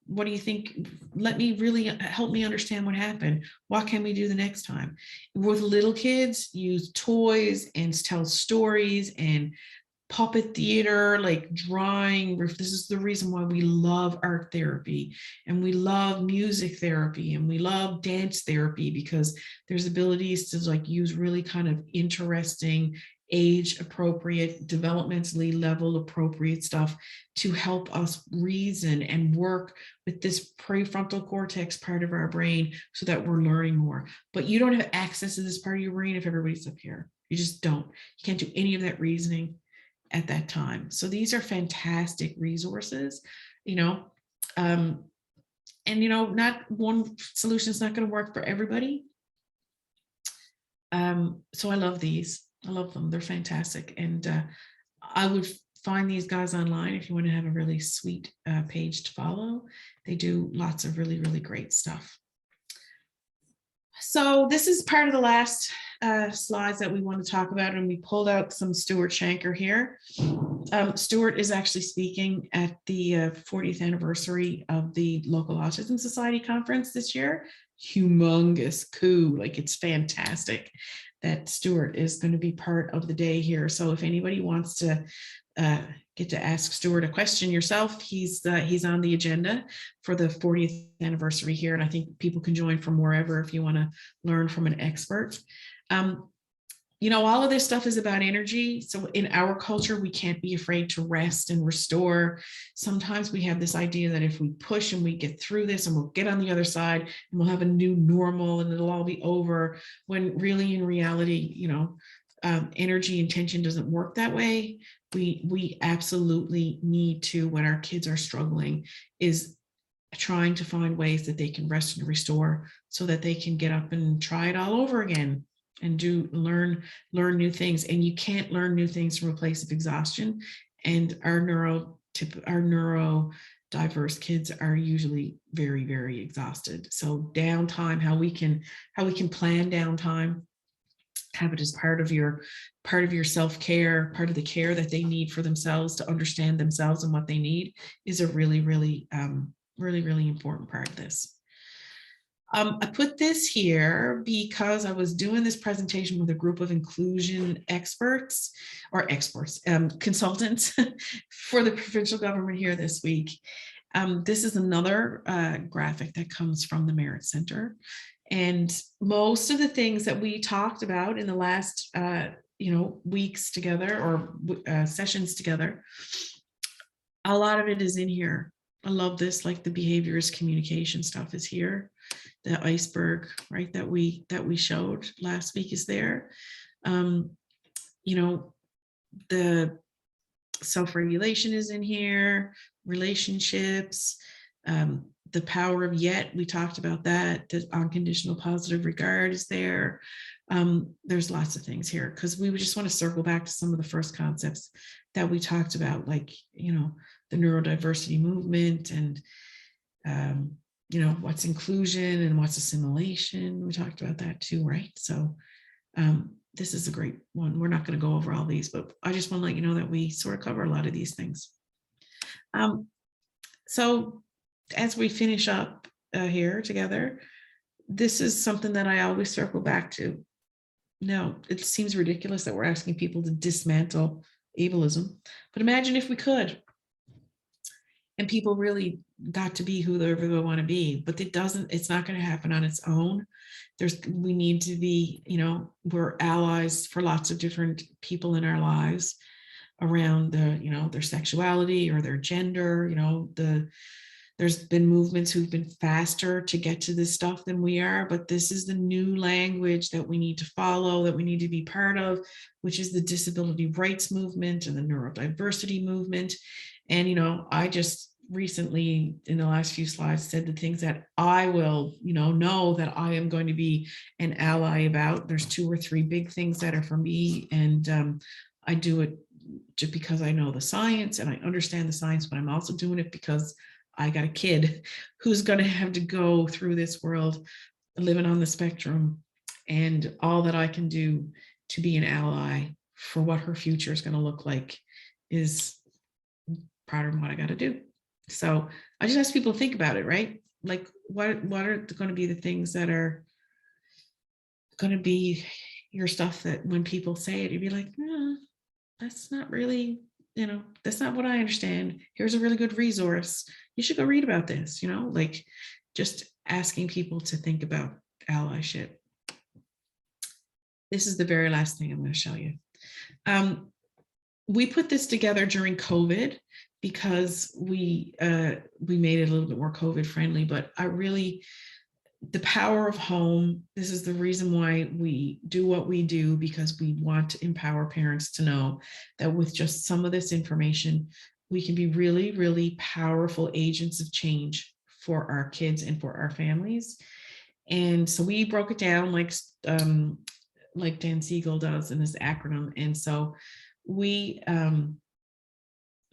What do you think? Let me really help me understand what happened. What can we do the next time? With little kids, use toys and tell stories and puppet theater, like drawing. This is the reason why we love art therapy and we love music therapy and we love dance therapy, because there's abilities to like use really kind of interesting, age appropriate, developmentally level appropriate stuff to help us reason and work with this prefrontal cortex part of our brain so that we're learning more. But you don't have access to this part of your brain if everybody's up here. You just don't. You can't do any of that reasoning at that time. So these are fantastic resources, and not one solution is not going to work for everybody. So I love these. I love them. They're fantastic. And I would find these guys online if you want to have a really sweet page to follow. They do lots of really, really great stuff. So this is part of the last slides that we want to talk about, and we pulled out some Stuart Shanker here. Stuart is actually speaking at the 40th anniversary of the local Autism Society conference this year. Humongous coup, like it's fantastic that Stuart is going to be part of the day here. So if anybody wants to get to ask Stuart a question yourself, he's on the agenda for the 40th anniversary here. And I think people can join from wherever if you want to learn from an expert. All of this stuff is about energy. So in our culture, we can't be afraid to rest and restore. Sometimes we have this idea that if we push and we get through this and we'll get on the other side and we'll have a new normal and it'll all be over, when really in reality, energy and tension doesn't work that way. We absolutely need to, when our kids are struggling, is trying to find ways that they can rest and restore so that they can get up and try it all over again and learn new things. And you can't learn new things from a place of exhaustion. And our neurodiverse kids are usually very, very exhausted. So downtime, how we can plan downtime, have it as part of your self-care, part of the care that they need for themselves to understand themselves and what they need, is a really, really, really important part of this. I put this here because I was doing this presentation with a group of inclusion consultants for the provincial government here this week. This is another graphic that comes from the Merit Center. And most of the things that we talked about in the last, weeks together or sessions together, a lot of it is in here. I love this, like the behaviorist communication stuff is here. The iceberg, right, that we showed last week is there. The self-regulation is in here, relationships, the power of yet, we talked about that. The unconditional positive regard is there. There's lots of things here because we would just want to circle back to some of the first concepts that we talked about, like, the neurodiversity movement and, what's inclusion and what's assimilation. We talked about that too, right? So this is a great one. We're not going to go over all these, but I just want to let you know that we sort of cover a lot of these things. So as we finish up here together, this is something that I always circle back to. No, it seems ridiculous that we're asking people to dismantle ableism, but imagine if we could. and people really got to be who they want to be. But it's not going to happen on its own. We need to be, we're allies for lots of different people in our lives around their sexuality or their gender. There's been movements who've been faster to get to this stuff than we are, but this is the new language that we need to follow, that we need to be part of, which is the disability rights movement and the neurodiversity movement. And, I just recently, in the last few slides, said the things that I will, know that I am going to be an ally about. There's 2 or 3 big things that are for me. And I do it just because I know the science and I understand the science, but I'm also doing it because I got a kid who's going to have to go through this world living on the spectrum, and all that I can do to be an ally for what her future is going to look like is part of what I got to do. So I just ask people to think about it, right? Like, what are going to be the things that are going to be your stuff that when people say it, you'd be like, that's not really, that's not what I understand. Here's a really good resource. You should go read about this, like just asking people to think about allyship. This is the very last thing I'm going to show you. We put this together during COVID because we made it a little bit more COVID friendly, but the power of home, this is the reason why we do what we do, because we want to empower parents to know that with just some of this information, we can be really, really powerful agents of change for our kids and for our families. And so we broke it down like Dan Siegel does in this acronym. And so we,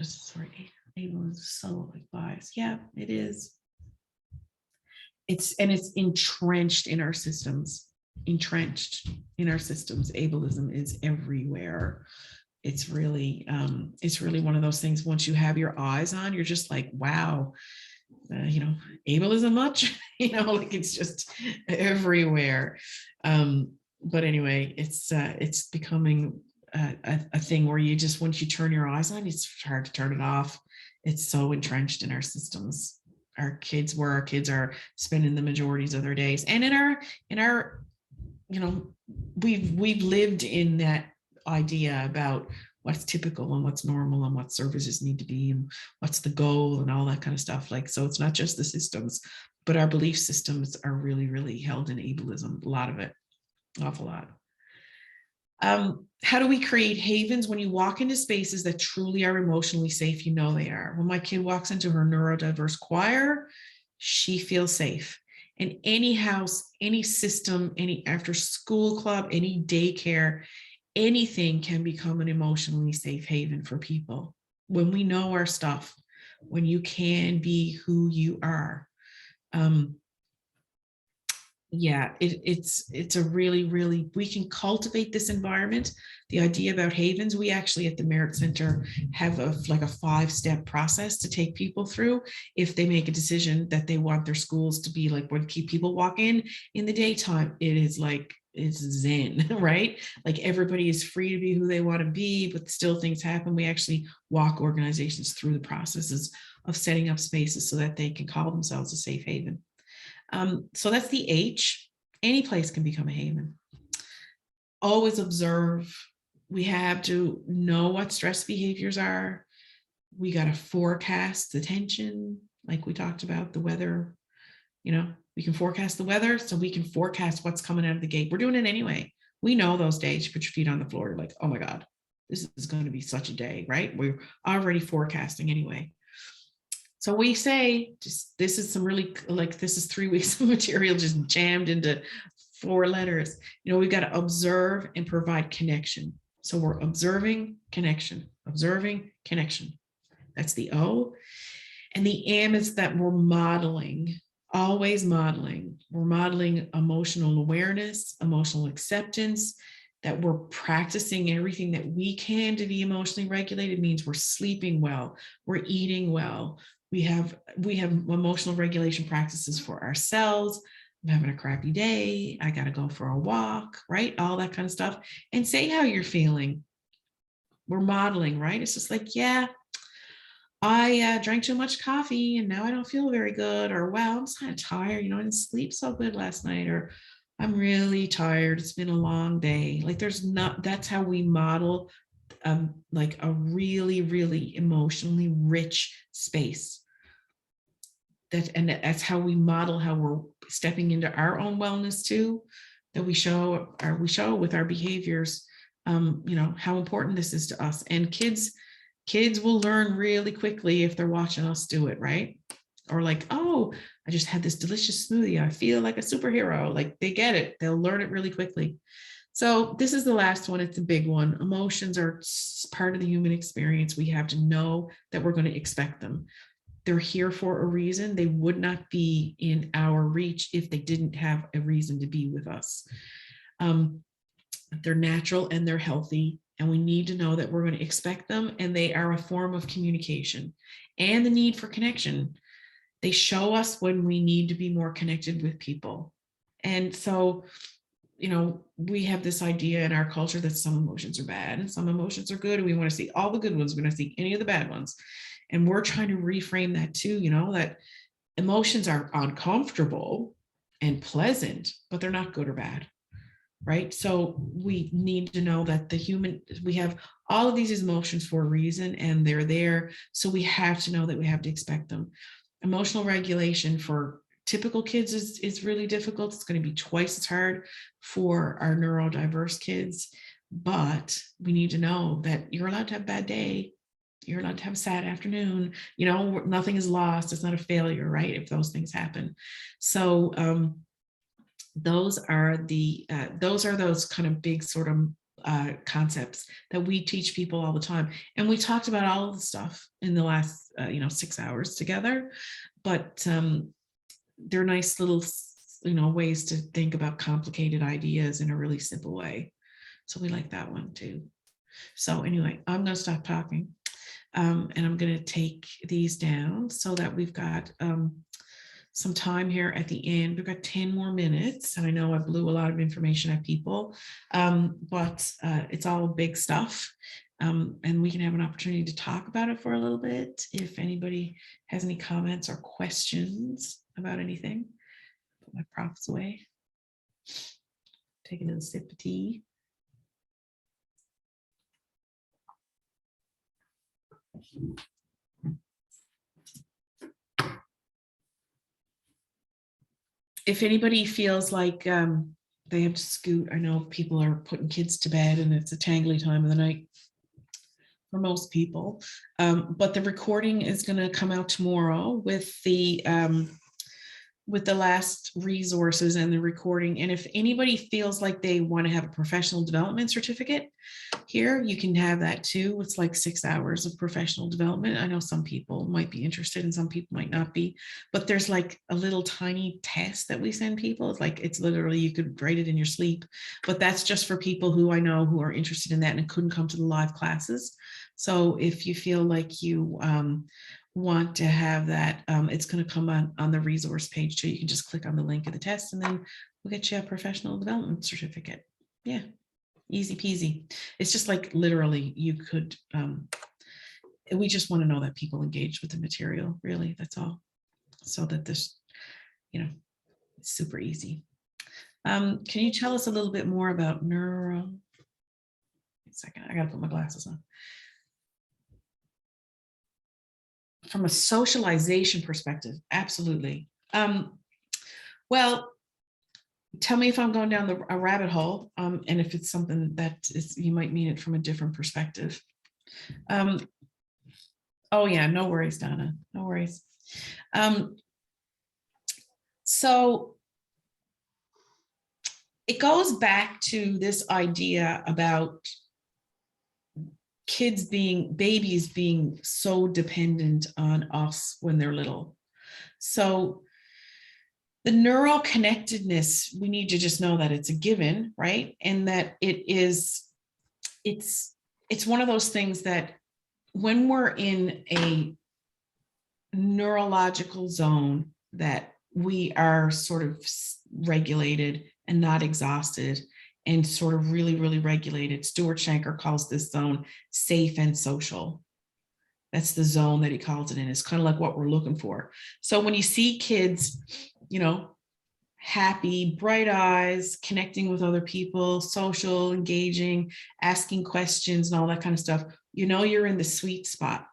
sorry, able is so like biased. Yeah, it is. It's entrenched in our systems, Ableism is everywhere. It's really one of those things, once you have your eyes on, you're just like, wow, ableism much, like it's just everywhere. But anyway, it's becoming a thing where you just, once you turn your eyes on, it's hard to turn it off. It's so entrenched in our systems. Where our kids are spending the majorities of their days, and in our we've lived in that idea about what's typical and what's normal and what services need to be and what's the goal and all that kind of stuff. Like, so it's not just the systems, but our belief systems are really, really held in ableism. A lot of it, an awful lot. How do we create havens? When you walk into spaces that truly are emotionally safe, they are. When my kid walks into her neurodiverse choir, she feels safe. In any house, any system, any after school club, any daycare, anything can become an emotionally safe haven for people. When we know our stuff, when you can be who you are. It's a really, really, we can cultivate this environment. The idea about havens, we actually at the Merit Center have a 5-step process to take people through if they make a decision that they want their schools to be like, when people walk in the daytime, it is like, it's zen, right? Like everybody is free to be who they want to be, but still things happen. We actually walk organizations through the processes of setting up spaces so that they can call themselves a safe haven. So that's the H. Any place can become a haven. Always observe. We have to know what stress behaviors are. We got to forecast the tension, like we talked about, the weather. We can forecast the weather, so we can forecast what's coming out of the gate. We're doing it anyway. We know those days you put your feet on the floor, you're like, oh my God, this is going to be such a day, right? We're already forecasting anyway. So we say, this is 3 weeks of material just jammed into 4 letters. We've got to observe and provide connection. So we're observing connection. That's the O. And the M is that we're modeling, always modeling. We're modeling emotional awareness, emotional acceptance, that we're practicing everything that we can to be emotionally regulated. Means we're sleeping well, we're eating well. We have emotional regulation practices for ourselves. I'm having a crappy day. I got to go for a walk, right? All that kind of stuff. And say how you're feeling. We're modeling, right? It's just like, yeah, I drank too much coffee and now I don't feel very good, or wow, I'm kind of tired, I didn't sleep so good last night, or I'm really tired, it's been a long day. Like there's not, that's how we model like a really, really emotionally rich space. And that's how we model how we're stepping into our own wellness too, that we show with our behaviors, how important this is to us. And kids will learn really quickly if they're watching us do it, right? Or like, oh, I just had this delicious smoothie, I feel like a superhero. Like they get it, they'll learn it really quickly. So this is the last one. It's a big one. Emotions are part of the human experience. We have to know that we're going to expect them. They're here for a reason. They would not be in our reach if they didn't have a reason to be with us. They're natural and they're healthy, and we need to know that we're going to expect them, and they are a form of communication and the need for connection. They show us when we need to be more connected with people. And so, we have this idea in our culture that some emotions are bad and some emotions are good, and we want to see all the good ones. We don't see any of the bad ones. And we're trying to reframe that too, that emotions are uncomfortable and pleasant, but they're not good or bad. Right. So we need to know that we have all of these emotions for a reason, and they're there. So we have to know that we have to expect them. Emotional regulation for typical kids is really difficult. It's going to be twice as hard for our neurodiverse kids, but we need to know that you're allowed to have a bad day. You're allowed to have a sad afternoon. Nothing is lost. It's not a failure, right? If those things happen. So those are those kind of big sort of concepts that we teach people all the time. And we talked about all of the stuff in the last 6 hours together, but they're nice little ways to think about complicated ideas in a really simple way. So we like that one too. So anyway, I'm going to stop talking, and I'm going to take these down so that we've got some time here at the end. We've got 10 more minutes, and I know I blew a lot of information at people, but it's all big stuff, and we can have an opportunity to talk about it for a little bit. If anybody has any comments or questions about anything, put my props away. Take a little sip of tea. If anybody feels like they have to scoot, I know people are putting kids to bed and it's a tangly time of the night for most people, but the recording is going to come out tomorrow with the last resources and the recording. And if anybody feels like they want to have a professional development certificate here, you can have that too. It's like 6 hours of professional development. I know some people might be interested and some people might not be, but there's like a little tiny test that we send people. It's literally, you could write it in your sleep, but that's just for people who I know who are interested in that and couldn't come to the live classes. So if you feel like you want to have that, it's going to come on the resource page too. You can just click on the link of the test and then we'll get you a professional development certificate. Yeah, easy peasy. It's just like literally you could, we just want to know that people engage with the material, really, that's all. So that this, it's super easy. Can you tell us a little bit more about neuro? A second, I gotta put my glasses on. From a socialization perspective, absolutely. Well, tell me if I'm going down a rabbit hole, and if it's something that you might mean it from a different perspective. Oh yeah, no worries, Donna, no worries. So it goes back to this idea about babies being so dependent on us when they're little. So the neural connectedness, we need to just know that it's a given, right? And that it's one of those things that when we're in a neurological zone that we are sort of regulated and not exhausted and sort of really, really regulated. Stuart Shanker calls this zone safe and social. That's the zone that he calls it in. It's kind of like what we're looking for. So when you see kids, you know, happy, bright eyes, connecting with other people, social, engaging, asking questions and all that kind of stuff, you know, you're in the sweet spot.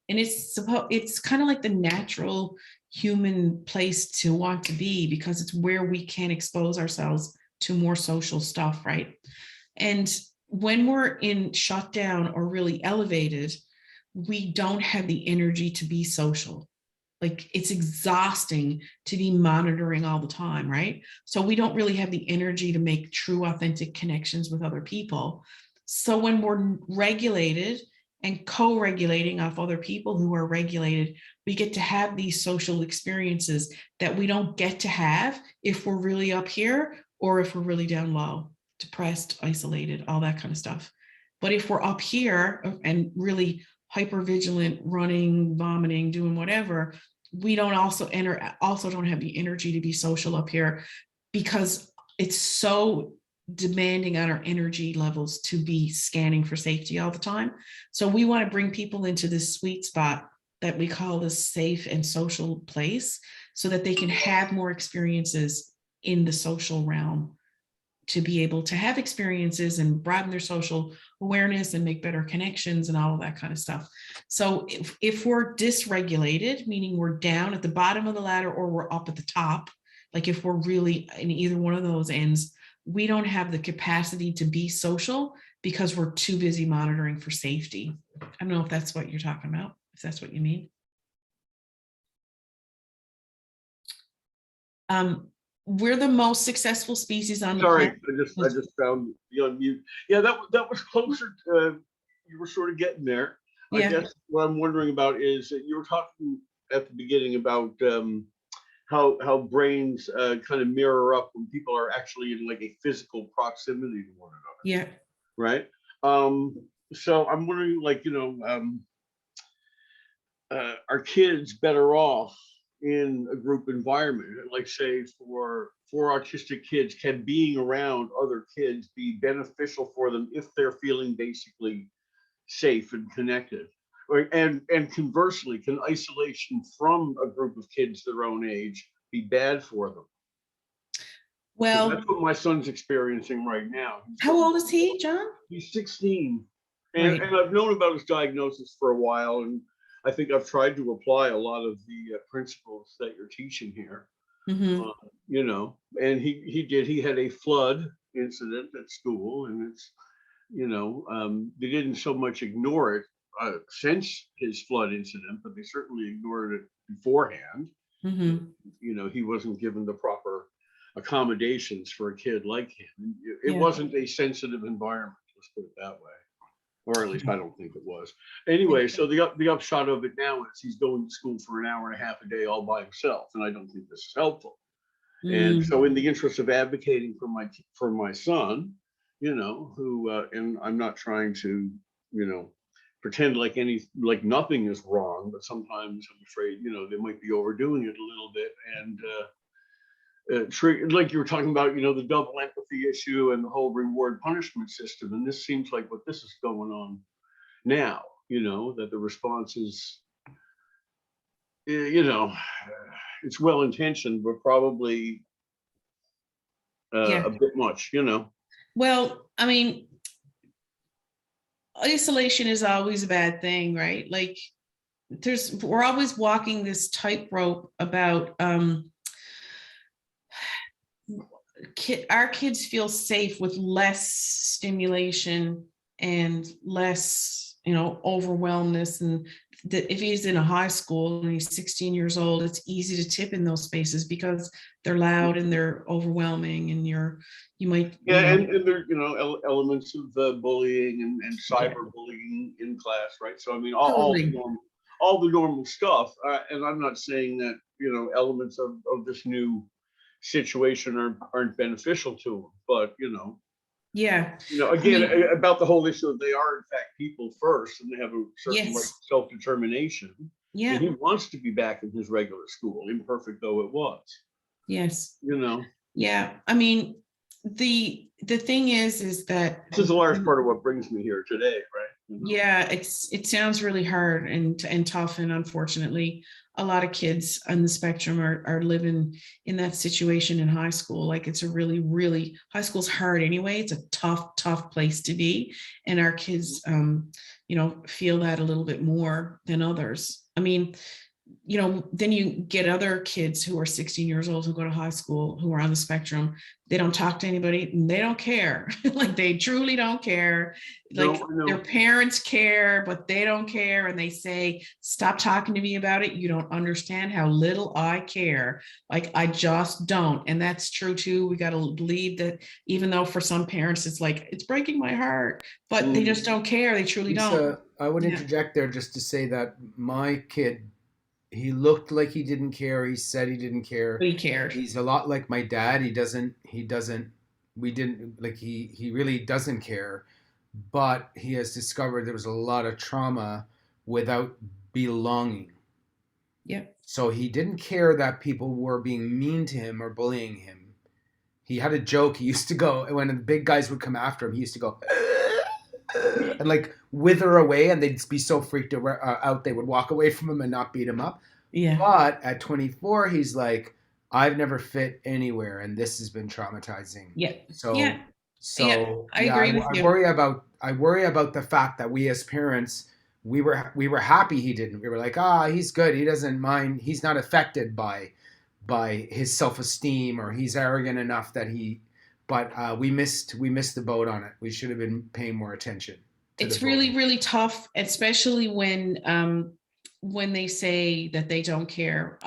And it's kind of like the natural human place to want to be, because it's where we can expose ourselves to more social stuff, right? And when we're in shutdown or really elevated, we don't have the energy to be social. Like, it's exhausting to be monitoring all the time, right? So we don't really have the energy to make true, authentic connections with other people. So when we're regulated and co-regulating off other people who are regulated, we get to have these social experiences that we don't get to have if we're really up here or if we're really down low, depressed, isolated, all that kind of stuff. But if we're up here and really hyper vigilant, running, vomiting, doing whatever, we don't also don't have the energy to be social up here, because it's so demanding on our energy levels to be scanning for safety all the time. So we want to bring people into this sweet spot that we call this safe and social place, so that they can have more experiences in the social realm, to be able to have experiences and broaden their social awareness and make better connections and all of that kind of stuff. So if we're dysregulated, meaning we're down at the bottom of the ladder or we're up at the top, like if we're really in either one of those ends, we don't have the capacity to be social because we're too busy monitoring for safety. I don't know if that's what you're talking about, if that's what you mean. We're the most successful species on the
Sorry,
planet.
I just found you on mute. Yeah, that was closer to, you were sort of getting there. I
Yeah.
guess what I'm wondering about is that you were talking at the beginning about how brains kind of mirror up when people are actually in like a physical proximity to one another.
Yeah.
Right. So I'm wondering, like, are kids better off in a group environment? Like, say for autistic kids, can being around other kids be beneficial for them if they're feeling basically safe and connected? And conversely, can isolation from a group of kids their own age be bad for them?
Well,
that's what my son's experiencing right now.
how old is he, John?
He's 16.
Right.
And I've known about his diagnosis for a while, and I think I've tried to apply a lot of the principles that you're teaching here.
Mm-hmm.
And he had a flood incident at school, and it's, they didn't so much ignore it since his flood incident, but they certainly ignored it beforehand.
Mm-hmm.
He wasn't given the proper accommodations for a kid like him. It
Yeah.
wasn't a sensitive environment, let's put it that way. Or at least I don't think it was. Anyway, so the upshot of it now is he's going to school for an hour and a half a day all by himself, and I don't think this is helpful. And so, in the interest of advocating for my son, who and I'm not trying to, pretend like nothing is wrong, but sometimes I'm afraid, they might be overdoing it a little bit, and like you were talking about, the double empathy issue and the whole reward punishment system. And this seems like what this is going on now, that the response is, it's well intentioned, but probably a bit much,
Well, I mean, isolation is always a bad thing, right? Like we're always walking this tightrope about our kids feel safe with less stimulation and less, overwhelmness. And if he's in a high school and he's 16 years old, it's easy to tip in those spaces because they're loud and they're overwhelming, and you might.
And there, elements of bullying and cyberbullying in class, right? So I mean, all the normal stuff. And I'm not saying that elements of this new situation aren't beneficial to them, but again, about the whole issue of they are in fact people first, and they have a certain right to self-determination.
Yeah.
And he wants to be back in his regular school, imperfect though it was.
Yes. Yeah. I mean, the thing is that
this is a large part of what brings me here today, right? you know.
Yeah, it sounds really hard and tough, and unfortunately, a lot of kids on the spectrum are living in that situation in high school. Like it's a really high school's hard anyway. It's a tough place to be, and our kids, feel that a little bit more than others. I mean, then you get other kids who are 16 years old who go to high school who are on the spectrum. They don't talk to anybody and they don't care. Like they truly don't care. Like
No, I know.
their parents care, but they don't care. And they say, stop talking to me about it. You don't understand how little I care. Like I just don't. And that's true too. We got to believe that, even though for some parents it's like, it's breaking my heart, but they just don't care. They truly don't.
Lisa, I would
Yeah.
interject there just to say that my kid, he looked like he didn't care. He said he didn't care.
He cared.
He's a lot like my dad. He really doesn't care. But he has discovered there was a lot of trauma without belonging.
Yeah.
So he didn't care that people were being mean to him or bullying him. He had a joke. He used to go, when the big guys would come after him, he used to go, and like wither away, and they'd be so freaked out they would walk away from him and not beat him up.
Yeah.
But at 24, he's like, I've never fit anywhere, and this has been traumatizing.
Yeah.
So
Yeah. I
yeah,
agree with
I
you.
worry about the fact that we as parents, we were happy he didn't. We were like, he's good. He doesn't mind. He's not affected by his self-esteem, or he's arrogant enough that he. But we missed the boat on it. We should have been paying more attention.
It's really tough, especially when they say that they don't care.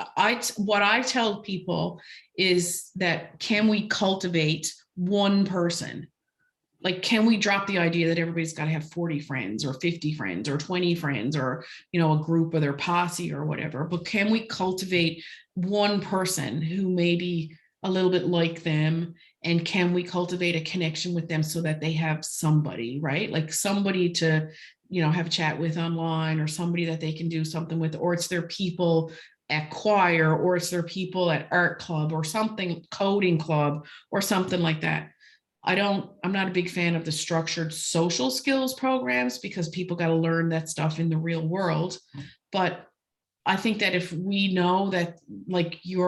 What I tell people is that, can we cultivate one person? Like, can we drop the idea that everybody's got to have 40 friends or 50 friends or 20 friends, or, a group or their posse or whatever, but can we cultivate one person who may be a little bit like them, and can we cultivate a connection with them so that they have somebody, right? Like somebody to, have a chat with online, or somebody that they can do something with, or it's their people at choir, or it's their people at art club or something, coding club or something like that. I'm not a big fan of the structured social skills programs, because people got to learn that stuff in the real world. But I think that if we know that, like, you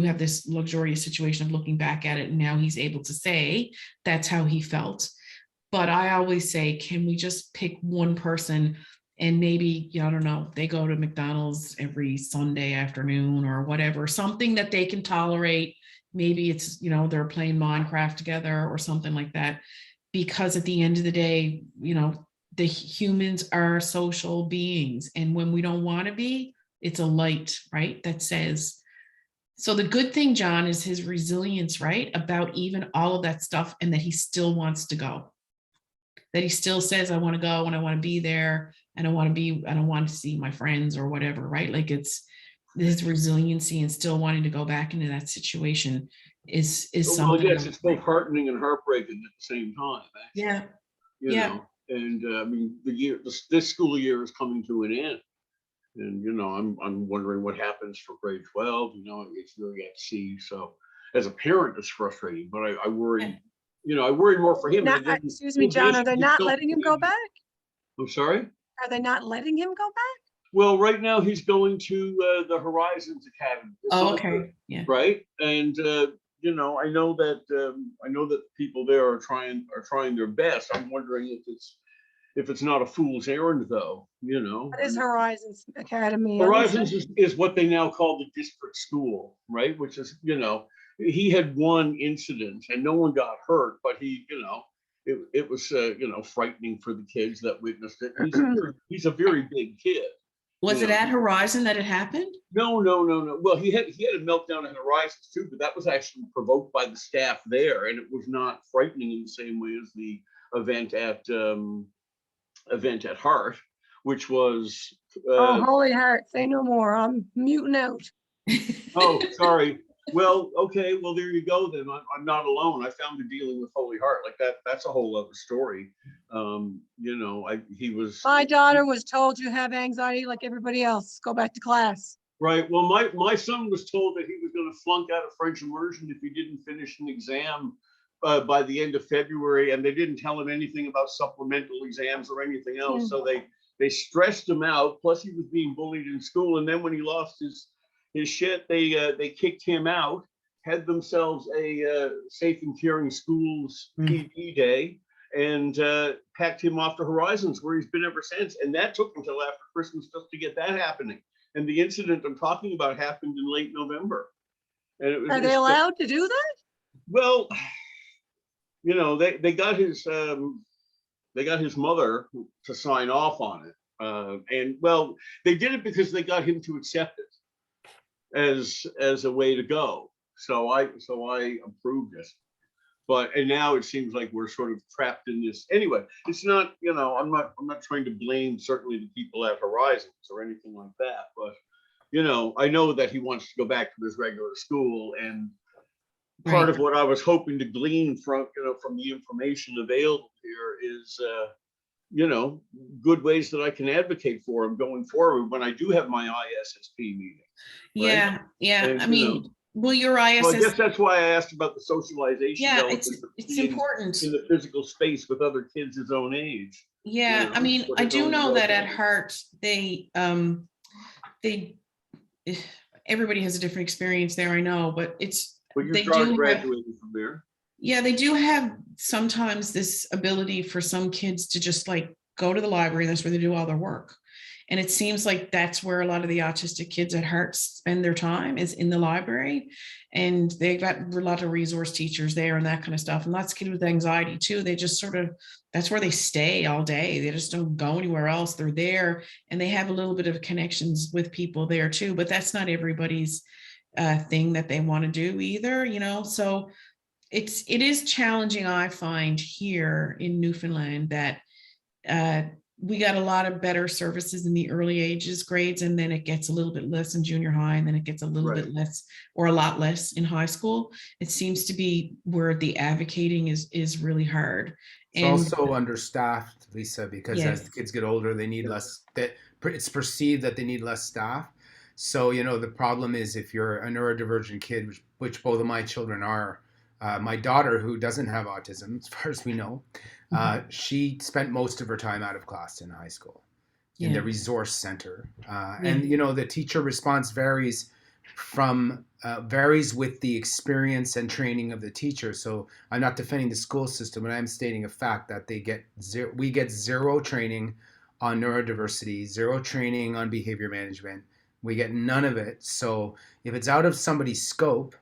have this luxurious situation of looking back at it, and now he's able to say that's how he felt. But I always say, can we just pick one person, and maybe, I don't know, they go to McDonald's every Sunday afternoon or whatever, something that they can tolerate. Maybe it's, they're playing Minecraft together or something like that. Because at the end of the day, the humans are social beings. And when we don't want to be, it's a light, right? That says, so the good thing, John, is his resilience, right? About even all of that stuff, and that he still wants to go. That he still says, I want to go and I want to be there, and I want to see my friends or whatever, right? Like it's his resiliency and still wanting to go back into that situation is something.
Well, yes, it's both heartening and heartbreaking at the same time. Actually.
Yeah.
You know, and I mean, this school year is coming to an end, and I'm wondering what happens for grade 12. It's really yet to see. So, as a parent, it's frustrating, but I worry. I worry more for him.
Excuse me, John. Are they not letting him go back?
I'm sorry?
Are they not letting him go back?
Well, right now he's going to the Horizons Academy.
Oh, okay. Yeah.
Right, and I know that people there are trying their best. I'm wondering if it's not a fool's errand, though.
What is Horizons Academy?
Horizons is what they now call the district school, right? Which is, he had one incident and no one got hurt, but it was frightening for the kids that witnessed it. He's a very big kid.
Was it at Horizon that it happened?
No. Well, he had a meltdown at Horizons too, but that was actually provoked by the staff there, and it was not frightening in the same way as the event at Hart, which was.
Holy Heart! Say no more. I'm muting out.
Oh, sorry. Well, okay. Well, there you go. Then I'm not alone. I found it dealing with Holy Heart like that. That's a whole other story. He was.
My daughter was told, you have anxiety like everybody else. Go back to class.
Right. Well, my son was told that he was going to flunk out of French immersion if he didn't finish an exam by the end of February, and they didn't tell him anything about supplemental exams or anything else. So they stressed him out. Plus, he was being bullied in school. And then when he lost his shit, they kicked him out, had themselves a safe and caring schools PD day, and packed him off to Horizons, where he's been ever since. And that took until after Christmas just to get that happening. And the incident I'm talking about happened in late November. And it was,
Are they allowed to do that?
well, you know, they got his mother to sign off on it. And well, they did it because they got him to accept it as a way to go. So I approved it. And now it seems like we're sort of trapped in this. Anyway, it's not, you know, I'm not trying to blame certainly the people at Horizons or anything like that, but you know, I know that he wants to go back to his regular school, and part of what I was hoping to glean from the information available here is you know, good ways that I can advocate for him going forward when I do have my ISSP meeting. Right?
Yeah.
And,
I mean, well, your ISS.
Well, I guess that's why I asked about the socialization.
Yeah, it's important
in the physical space with other kids his own age.
Yeah,
you know,
I mean, I do know that at Heart, they everybody has a different experience there, I know, but
But
they
you
do
graduated from there.
Yeah, they do have sometimes this ability for some kids to just like go to the library. That's where they do all their work. And it seems like that's where a lot of the autistic kids at Heart spend their time, is in the library. And they've got a lot of resource teachers there and that kind of stuff. And lots of kids with anxiety too. They just sort of, that's where they stay all day. They just don't go anywhere else. They're there, and they have a little bit of connections with people there too. But that's not everybody's thing that they want to do either, you know? So it is challenging, I find, here in Newfoundland, that we got a lot of better services in the early ages grades, and then it gets a little bit less in junior high, and then it gets a little bit less, or a lot less, in high school. It seems to be where the advocating is really hard.
It's also understaffed, Lisa, because as the kids get older, they need less. That it's perceived that they need less staff. So you know, the problem is, if you're a neurodivergent kid, which both of my children are. My daughter, who doesn't have autism, as far as we know, she spent most of her time out of class in high school, in the resource center. And, you know, the teacher response varies with the experience and training of the teacher. So I'm not defending the school system, but I'm stating a fact that we get zero training on neurodiversity, zero training on behavior management. We get none of it. So if it's out of somebody's scope,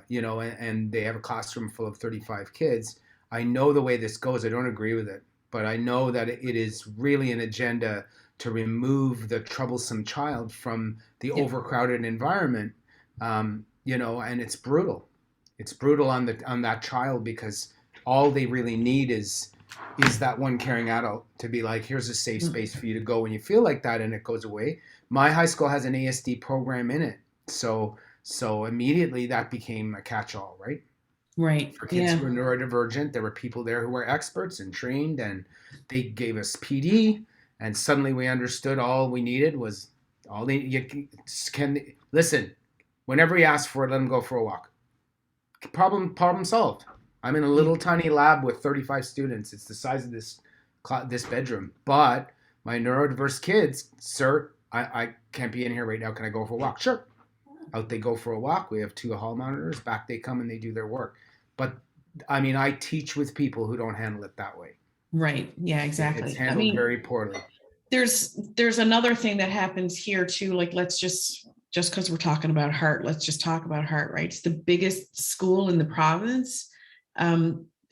you know, and they have a classroom full of 35 kids, I know the way this goes. I don't agree with it, but I know that it is really an agenda to remove the troublesome child from the overcrowded environment, you know, and it's brutal. It's brutal on that child, because all they really need is that one caring adult to be like, here's a safe space for you to go when you feel like that, and it goes away. My high school has an ASD program in it, so immediately that became a catch-all, right?
Right.
For kids who are neurodivergent, there were people there who were experts and trained, and they gave us PD, and suddenly we understood all we needed was listen. Whenever he asks for it, let him go for a walk. Problem solved. I'm in a little tiny lab with 35 students. It's the size of this bedroom, but my neurodiverse kids, sir, I can't be in here right now. Can I go for a walk? Sure. Out they go for a walk. We have 2 hall monitors. Back they come and they do their work. But I mean, I teach with people who don't handle it that way.
Right. Yeah, exactly.
It's handled very poorly.
There's another thing that happens here too. Like, let's just because we're talking about Heart, let's just talk about Heart, right? It's the biggest school in the province.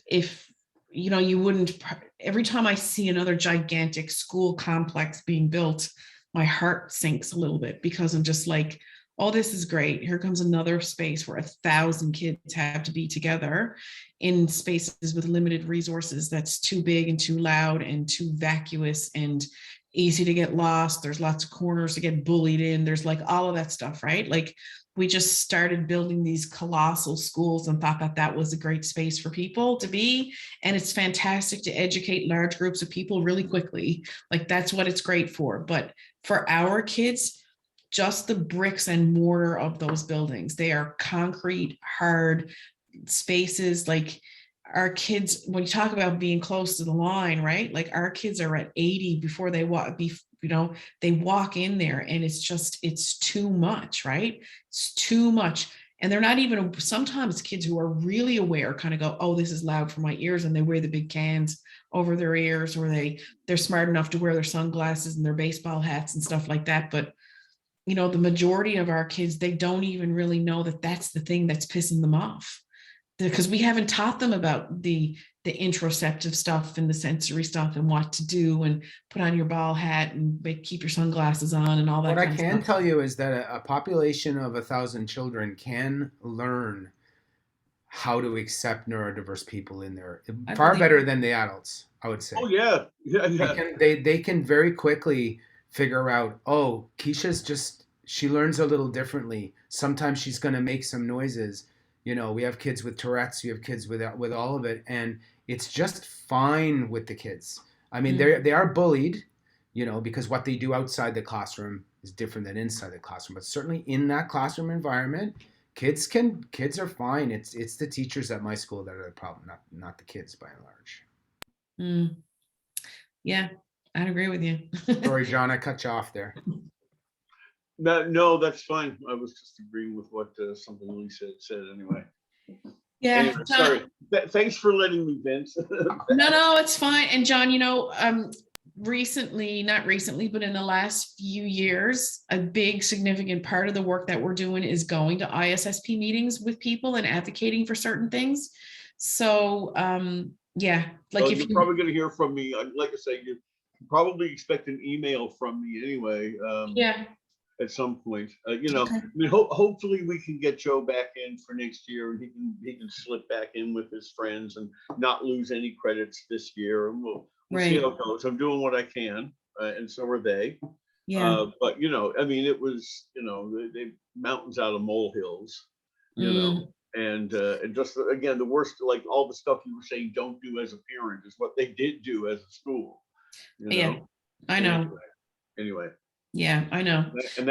If you know, you wouldn't, every time I see another gigantic school complex being built, my heart sinks a little bit, because I'm just like, oh, this is great. Here comes another space where 1,000 kids have to be together in spaces with limited resources. That's too big and too loud and too vacuous and easy to get lost. There's lots of corners to get bullied in. There's like all of that stuff, right? Like, we just started building these colossal schools and thought that was a great space for people to be. And it's fantastic to educate large groups of people really quickly. Like, that's what it's great for. But for our kids, just the bricks and mortar of those buildings, they are concrete, hard spaces. Like, our kids, when you talk about being close to the line, right? Like our kids are at 80 before they walk, they walk in there and it's too much, right? It's too much. And they're not even, sometimes kids who are really aware kind of go, oh, this is loud for my ears. And they wear the big cans over their ears, or they're smart enough to wear their sunglasses and their baseball hats and stuff like that. But the majority of our kids, they don't even really know that that's the thing that's pissing them off, because we haven't taught them about the interoceptive stuff and the sensory stuff and what to do and put on your ball hat and keep your sunglasses on and all that
What I
kind of
can
stuff.
tell you is that a population of 1,000 children can learn how to accept neurodiverse people in there far better than the adults, I would say.
Oh yeah,
They can very quickly figure out, oh, she learns a little differently. Sometimes she's going to make some noises. We have kids with Tourette's, we have kids with all of it, and it's just fine with the kids. I mean, they are bullied, because what they do outside the classroom is different than inside the classroom. But certainly in that classroom environment, kids are fine. It's the teachers at my school that are the problem, not the kids by and large.
Yeah, I'd agree with you.
Sorry, John, I cut you off there.
No, that's fine. I was just agreeing with what something Lisa had said anyway.
Yeah.
Anyway, sorry. Thanks for letting me vent.
No, it's fine. And John, not recently, but in the last few years, a big significant part of the work that we're doing is going to ISSP meetings with people and advocating for certain things. So, yeah, like
well, you're probably going to hear from me. Like I say, you probably expect an email from me anyway.
Yeah.
At some point,
Okay.
I mean, hopefully we can get Joe back in for next year, and he can slip back in with his friends and not lose any credits this year. And we'll see how it goes. I'm doing what I can, and so are they.
Yeah.
But I mean, it was they mountains out of molehills, and just again, the worst, like all the stuff you were saying don't do as a parent is what they did do as a school.
Yeah, I know.
Anyway.
Yeah, I know.
And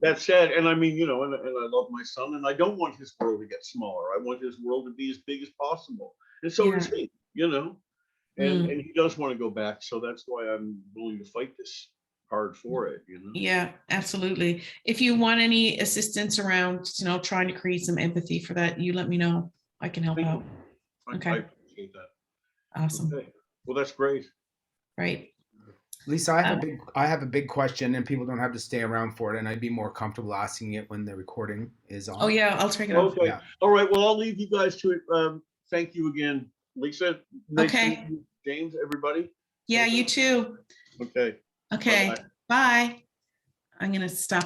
that's sad. And I mean, and I love my son, and I don't want his world to get smaller. I want his world to be as big as possible. And so does he, and he does want to go back. So that's why I'm willing to fight this hard for it,
Yeah, absolutely. If you want any assistance around, trying to create some empathy for that, you let me know. I can help out. Okay.
I appreciate that.
Awesome.
Okay. Well, that's great.
Right.
Lisa, I have a big question, and people don't have to stay around for it, and I'd be more comfortable asking it when the recording is on.
Oh yeah, I'll take it off.
Okay. Yeah. All right. Well, I'll leave you guys to it. Thank you again, Lisa. Nice to meet you, James, everybody.
Yeah, you too.
Okay.
Okay. Bye. I'm gonna stop.